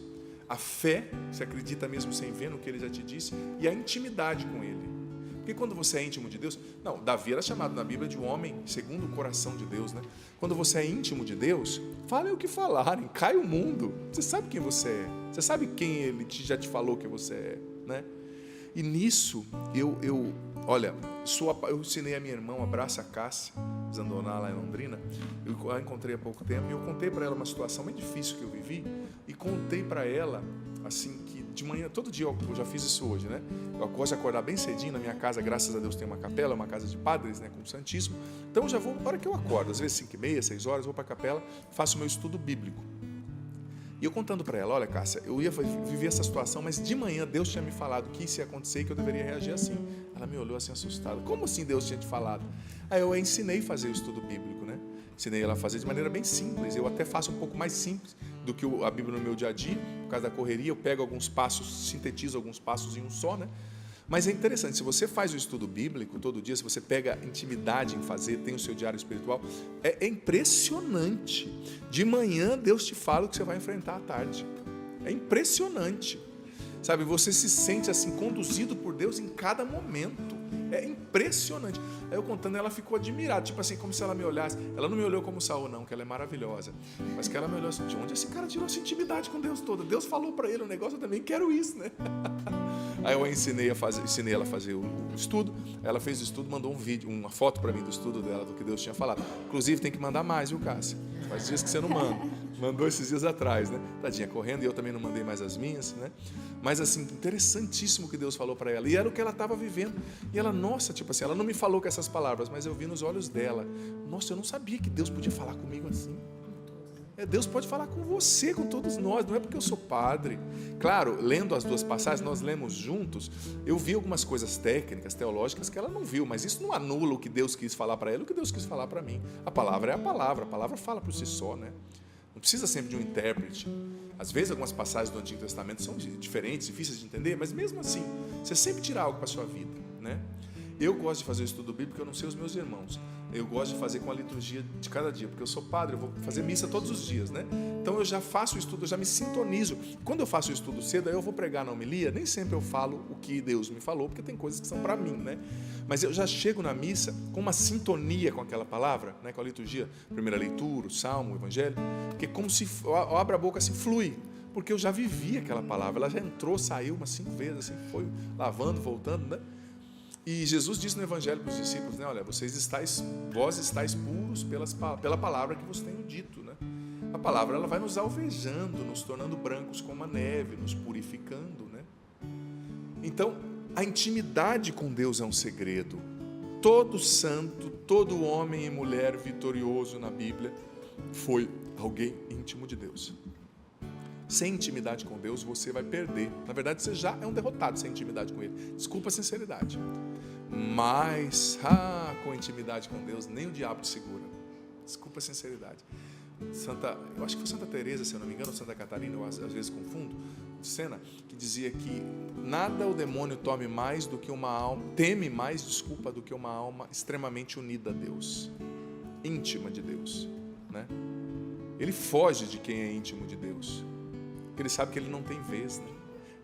A fé, você acredita mesmo sem ver no que Ele já te disse. E a intimidade com Ele. Porque quando você é íntimo de Deus... Não, Davi era chamado na Bíblia de um homem segundo o coração de Deus, né? Quando você é íntimo de Deus, falem o que falarem, cai o mundo. Você sabe quem você é. Você sabe quem Ele já te falou que você é, né? E nisso, olha, eu ensinei a minha irmã, um abraço a Cássia Zandoná, lá em Londrina. Eu a encontrei há pouco tempo e eu contei para ela uma situação bem difícil que eu vivi. E contei para ela, assim, que de manhã, todo dia, eu já fiz isso hoje, né? Eu gosto de acordar bem cedinho. Na minha casa, graças a Deus, tem uma capela, uma casa de padres, né, com o Santíssimo. Então eu já vou, na hora que eu acordo, às vezes 5h30, 6 horas, vou para a capela, faço o meu estudo bíblico. E eu contando para ela, olha, Cássia, eu ia viver essa situação, mas de manhã Deus tinha me falado que isso ia acontecer e que eu deveria reagir assim. Ela me olhou assim assustada. Como assim Deus tinha te falado? Aí eu a ensinei a fazer o estudo bíblico, né? Ensinei ela a fazer de maneira bem simples. Eu até faço um pouco mais simples do que a Bíblia no meu dia a dia. Por causa da correria, eu pego alguns passos, sintetizo alguns passos em um só, né? Mas é interessante, se você faz o estudo bíblico todo dia, se você pega intimidade em fazer, tem o seu diário espiritual, é impressionante. De manhã Deus te fala o que você vai enfrentar à tarde. É impressionante. Sabe, você se sente assim conduzido por Deus em cada momento. É impressionante. Aí eu contando, ela ficou admirada, tipo assim, como se ela me olhasse. Ela não me olhou como Saul, não, que ela é maravilhosa. Mas que ela me olhou assim, de onde esse cara tirou essa intimidade com Deus toda? Deus falou para ele um negócio, eu também quero isso, né? Aí eu ensinei ela a fazer o estudo. Ela fez o estudo, mandou um vídeo, uma foto para mim do estudo dela, do que Deus tinha falado. Inclusive tem que mandar mais, viu, Cássia? Faz dias que você não manda. Mandou esses dias atrás, né? Tadinha, correndo, e eu também não mandei mais as minhas, né? Mas assim, interessantíssimo o que Deus falou para ela. E era o que ela estava vivendo. E ela, nossa, tipo assim, ela não me falou com essas palavras, mas eu vi nos olhos dela. Nossa, eu não sabia que Deus podia falar comigo assim. Deus pode falar com você, com todos nós, não é porque eu sou padre. Claro, lendo as duas passagens, nós lemos juntos, eu vi algumas coisas técnicas, teológicas que ela não viu, mas isso não anula o que Deus quis falar para ela, o que Deus quis falar para mim. A palavra é a palavra fala por si só, né? Não precisa sempre de um intérprete. Às vezes algumas passagens do Antigo Testamento são diferentes, difíceis de entender, mas mesmo assim, você sempre tira algo para a sua vida, né? Eu gosto de fazer o estudo bíblico, eu não sei os meus irmãos. Eu gosto de fazer com a liturgia de cada dia, porque eu sou padre, eu vou fazer missa todos os dias, né? Então eu já faço o estudo, eu já me sintonizo. Quando eu faço o estudo cedo, aí eu vou pregar na homilia, nem sempre eu falo o que Deus me falou, porque tem coisas que são para mim, né? Mas eu já chego na missa com uma sintonia com aquela palavra, né? Com a liturgia, primeira leitura, o salmo, o evangelho, que é como se eu abro a boca assim, flui. Porque eu já vivi aquela palavra, ela já entrou, saiu umas 5 vezes, assim, foi lavando, voltando, né? E Jesus disse no Evangelho para os discípulos, né? Olha, vós estáis puros pela palavra que vos tenho dito, né? A palavra, ela vai nos alvejando, nos tornando brancos como a neve, nos purificando, né? Então, a intimidade com Deus é um segredo. Todo santo, todo homem e mulher vitorioso na Bíblia foi alguém íntimo de Deus. Sem intimidade com Deus, você vai perder. Na verdade, você já é um derrotado sem intimidade com Ele. Desculpa a sinceridade. Mas, com intimidade com Deus, nem o diabo te segura. Desculpa a sinceridade. Eu acho que foi Santa Teresa, se eu não me engano, ou Santa Catarina, eu às vezes confundo, de Sena, que dizia que nada o demônio teme mais do que uma alma extremamente unida a Deus, íntima de Deus, né? Ele foge de quem é íntimo de Deus, porque ele sabe que ele não tem vez, né?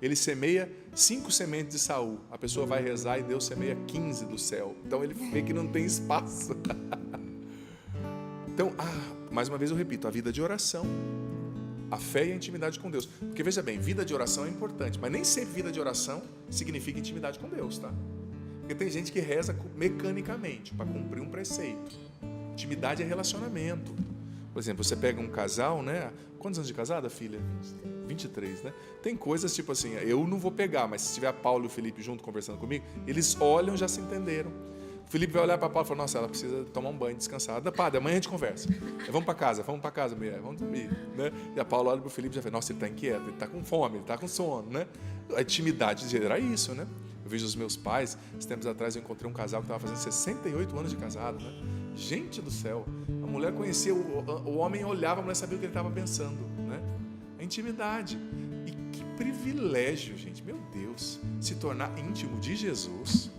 Ele semeia 5 sementes de Saul, a pessoa vai rezar e Deus semeia 15 do céu, então ele vê que não tem espaço. Então, mais uma vez eu repito, a vida de oração, a fé e a intimidade com Deus. Porque veja bem, vida de oração é importante, mas nem sempre vida de oração significa intimidade com Deus, tá? Porque tem gente que reza mecanicamente para cumprir um preceito. Intimidade é relacionamento. Por exemplo, você pega um casal, né? Quantos anos de casada, filha? 23, né? Tem coisas tipo assim, eu não vou pegar, mas se tiver a Paulo e o Felipe junto conversando comigo, eles olham, já se entenderam. O Felipe vai olhar para a Paula e falar, nossa, ela precisa tomar um banho, descansar. Padre, amanhã a gente conversa. Vamos para casa, mulher, vamos dormir. Né? E a Paula olha para o Felipe e já fala, nossa, ele está inquieto, ele está com fome, ele está com sono. Né? A intimidade era isso, né? Eu vejo os meus pais, esses tempos atrás eu encontrei um casal que estava fazendo 68 anos de casado. Né? Gente do céu, a mulher conhecia, o homem olhava, a mulher sabia o que ele estava pensando. Né? A intimidade. E que privilégio, gente, meu Deus, se tornar íntimo de Jesus.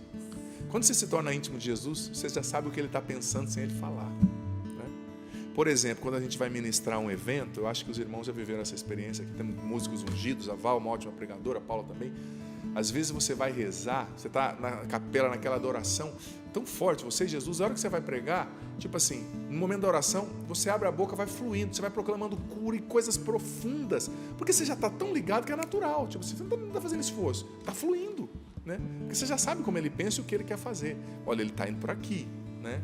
Quando você se torna íntimo de Jesus, você já sabe o que ele está pensando sem ele falar, né? Por exemplo, quando a gente vai ministrar um evento, eu acho que os irmãos já viveram essa experiência, aqui temos músicos ungidos, a Val, uma ótima pregadora, a Paula também. Às vezes você vai rezar, você está na capela, naquela adoração tão forte, você e Jesus, a hora que você vai pregar, tipo assim, no momento da oração, você abre a boca, vai fluindo, você vai proclamando cura e coisas profundas, porque você já está tão ligado que é natural, tipo, você não está fazendo esforço, está fluindo. Né? Porque você já sabe como ele pensa e o que ele quer fazer. Olha, ele está indo por aqui, né?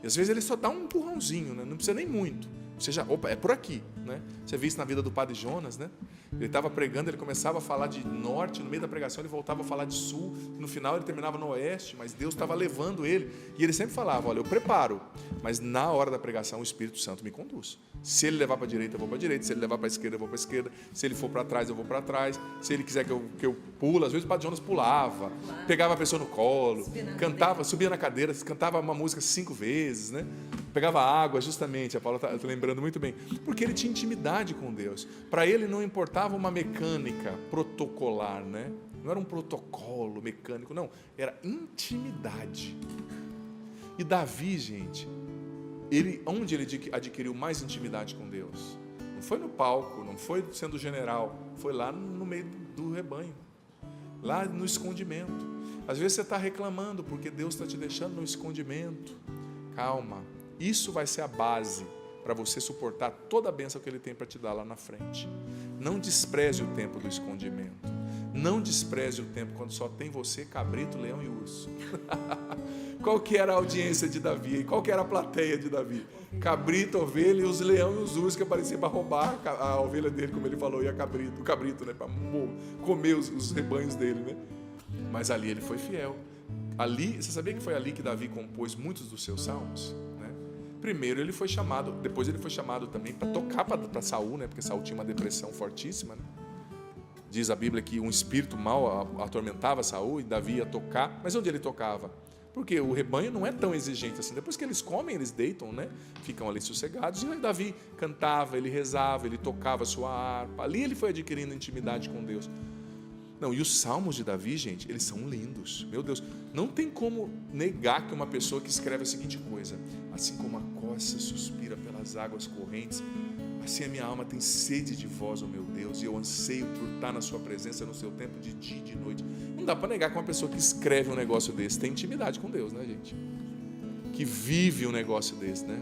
E às vezes ele só dá um empurrãozinho, né? Não precisa nem muito. Você já, opa, é por aqui, né? Você viu isso na vida do padre Jonas, né? Ele estava pregando, ele começava a falar de norte, no meio da pregação ele voltava a falar de sul, no final ele terminava no oeste, mas Deus estava levando ele. E ele sempre falava, olha, eu preparo, mas na hora da pregação o Espírito Santo me conduz. Se ele levar para a direita, eu vou para a direita. Se ele levar para a esquerda, eu vou para a esquerda. Se ele for para trás, eu vou para trás. Se ele quiser que eu pule, às vezes o padre Jonas pulava, pegava a pessoa no colo, cantava, subia na cadeira, cantava uma música 5 vezes, né? Pegava água, justamente, a Paula está lembrando muito bem, porque ele tinha intimidade com Deus. Para ele não importava uma mecânica protocolar, né? Não era um protocolo mecânico, não, era intimidade. E Davi, gente, onde ele adquiriu mais intimidade com Deus? Não foi no palco, não foi sendo general, foi lá no meio do rebanho, lá no escondimento. Às vezes você está reclamando porque Deus está te deixando no escondimento. Calma, isso vai ser a base para você suportar toda a bênção que Ele tem para te dar lá na frente. Não despreze o tempo do escondimento. Não despreze o tempo quando só tem você, cabrito, leão e urso. Qual que era a audiência de Davi? Qual que era a plateia de Davi? Cabrito, ovelha e os leão e os ursos que apareciam para roubar a ovelha dele, como ele falou, e o cabrito, né, para comer os rebanhos dele, né? Mas ali ele foi fiel. Ali, você sabia que foi ali que Davi compôs muitos dos seus salmos? Né? Primeiro ele foi chamado, depois ele foi chamado também para tocar para Saul, né? Porque Saul tinha uma depressão fortíssima, né? Diz a Bíblia que um espírito mau atormentava Saul e Davi ia tocar. Mas onde ele tocava? Porque o rebanho não é tão exigente assim. Depois que eles comem, eles deitam, né? Ficam ali sossegados. E aí Davi cantava, ele rezava, ele tocava a sua harpa. Ali ele foi adquirindo intimidade com Deus. Não, e os salmos de Davi, gente, eles são lindos. Meu Deus, não tem como negar que uma pessoa que escreve a seguinte coisa: assim como a costa suspira pelas águas correntes, assim a minha alma tem sede de vós, ó meu Deus, e eu anseio por estar na sua presença no seu tempo de dia e de noite. Não dá para negar que uma pessoa que escreve um negócio desse tem intimidade com Deus, né, gente? Que vive um negócio desse, né?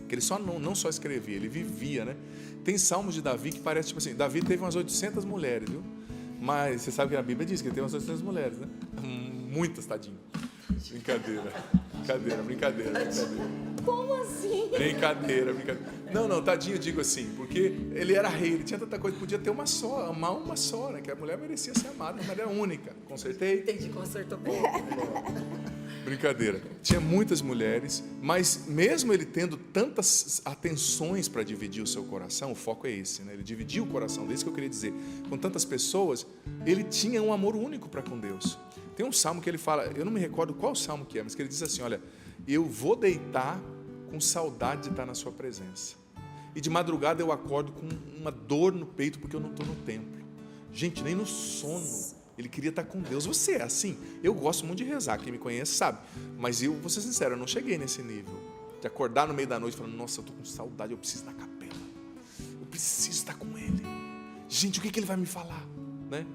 Que ele não só escrevia, ele vivia, né? Tem salmos de Davi que parece tipo assim, Davi teve umas 800 mulheres, viu? Mas você sabe que a Bíblia diz que ele teve umas 800 mulheres, né? Muitas, tadinho. Brincadeira. Como assim? Brincadeira. Não, tadinho, eu digo assim, porque ele era rei, ele tinha tanta coisa, podia ter uma só, amar uma só, né? Que a mulher merecia ser amada, mas era única. Consertei? Entendi, consertou bem. Brincadeira. Tinha muitas mulheres, mas mesmo ele tendo tantas atenções para dividir o seu coração, o foco é esse, né? Ele dividia o coração, é isso que eu queria dizer. Com tantas pessoas, ele tinha um amor único para com Deus. Tem um salmo que ele fala, eu não me recordo qual salmo que é, mas que ele diz assim, olha, eu vou deitar com saudade de estar na sua presença. E de madrugada eu acordo com uma dor no peito porque eu não estou no templo. Gente, nem no sono ele queria estar com Deus. Você é assim? Eu gosto muito de rezar, quem me conhece sabe. Mas eu, vou ser sincero, eu não cheguei nesse nível. De acordar no meio da noite falando, nossa, eu estou com saudade, eu preciso ir na capela. Eu preciso estar com Ele. Gente, o que ele vai me falar? Né?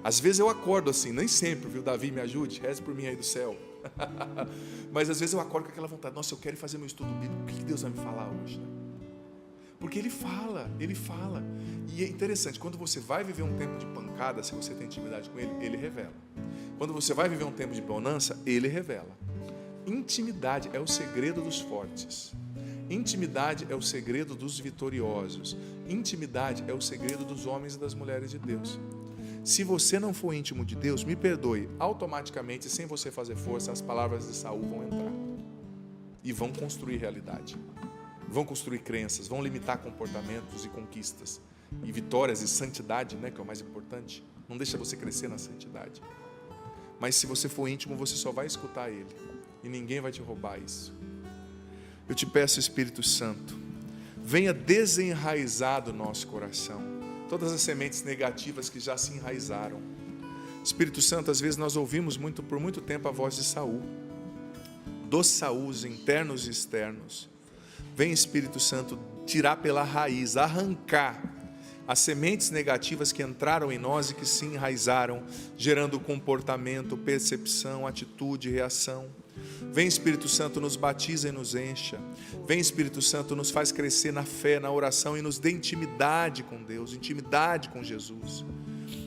Às vezes eu acordo assim, nem sempre, viu? Davi, me ajude, reze por mim aí do céu. Mas às vezes eu acordo com aquela vontade, nossa, eu quero fazer meu estudo bíblico, o que Deus vai me falar hoje? Né? Porque Ele fala. E é interessante, quando você vai viver um tempo de pancada, se você tem intimidade com Ele, Ele revela. Quando você vai viver um tempo de bonança, Ele revela. Intimidade é o segredo dos fortes. Intimidade é o segredo dos vitoriosos. Intimidade é o segredo dos homens e das mulheres de Deus. Se você não for íntimo de Deus, me perdoe, automaticamente, sem você fazer força, as palavras de Saul vão entrar. E vão construir realidade. Vão construir crenças, vão limitar comportamentos e conquistas. E vitórias e santidade, né, que é o mais importante. Não deixa você crescer na santidade. Mas se você for íntimo, você só vai escutar Ele. E ninguém vai te roubar isso. Eu te peço, Espírito Santo, venha desenraizar do nosso coração todas as sementes negativas que já se enraizaram. Espírito Santo, às vezes nós ouvimos por muito tempo a voz de Saul, dos Saús internos e externos. Vem, Espírito Santo, tirar pela raiz, arrancar as sementes negativas que entraram em nós e que se enraizaram, gerando comportamento, percepção, atitude, reação. Vem, Espírito Santo, nos batiza e nos encha. Vem, Espírito Santo, nos faz crescer na fé, na oração e nos dê intimidade com Deus, intimidade com Jesus.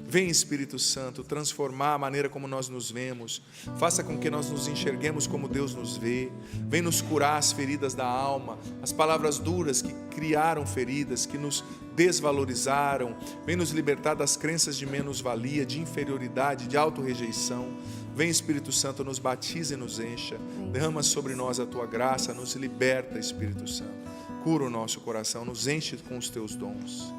Vem, Espírito Santo, transformar a maneira como nós nos vemos. Faça com que nós nos enxerguemos como Deus nos vê. Vem nos curar as feridas da alma, as palavras duras que criaram feridas, que nos desvalorizaram. Vem nos libertar das crenças de menos-valia, de inferioridade, de autorrejeição. Vem, Espírito Santo, nos batiza e nos encha. Derrama sobre nós a Tua graça, nos liberta, Espírito Santo. Cura o nosso coração, nos enche com os Teus dons.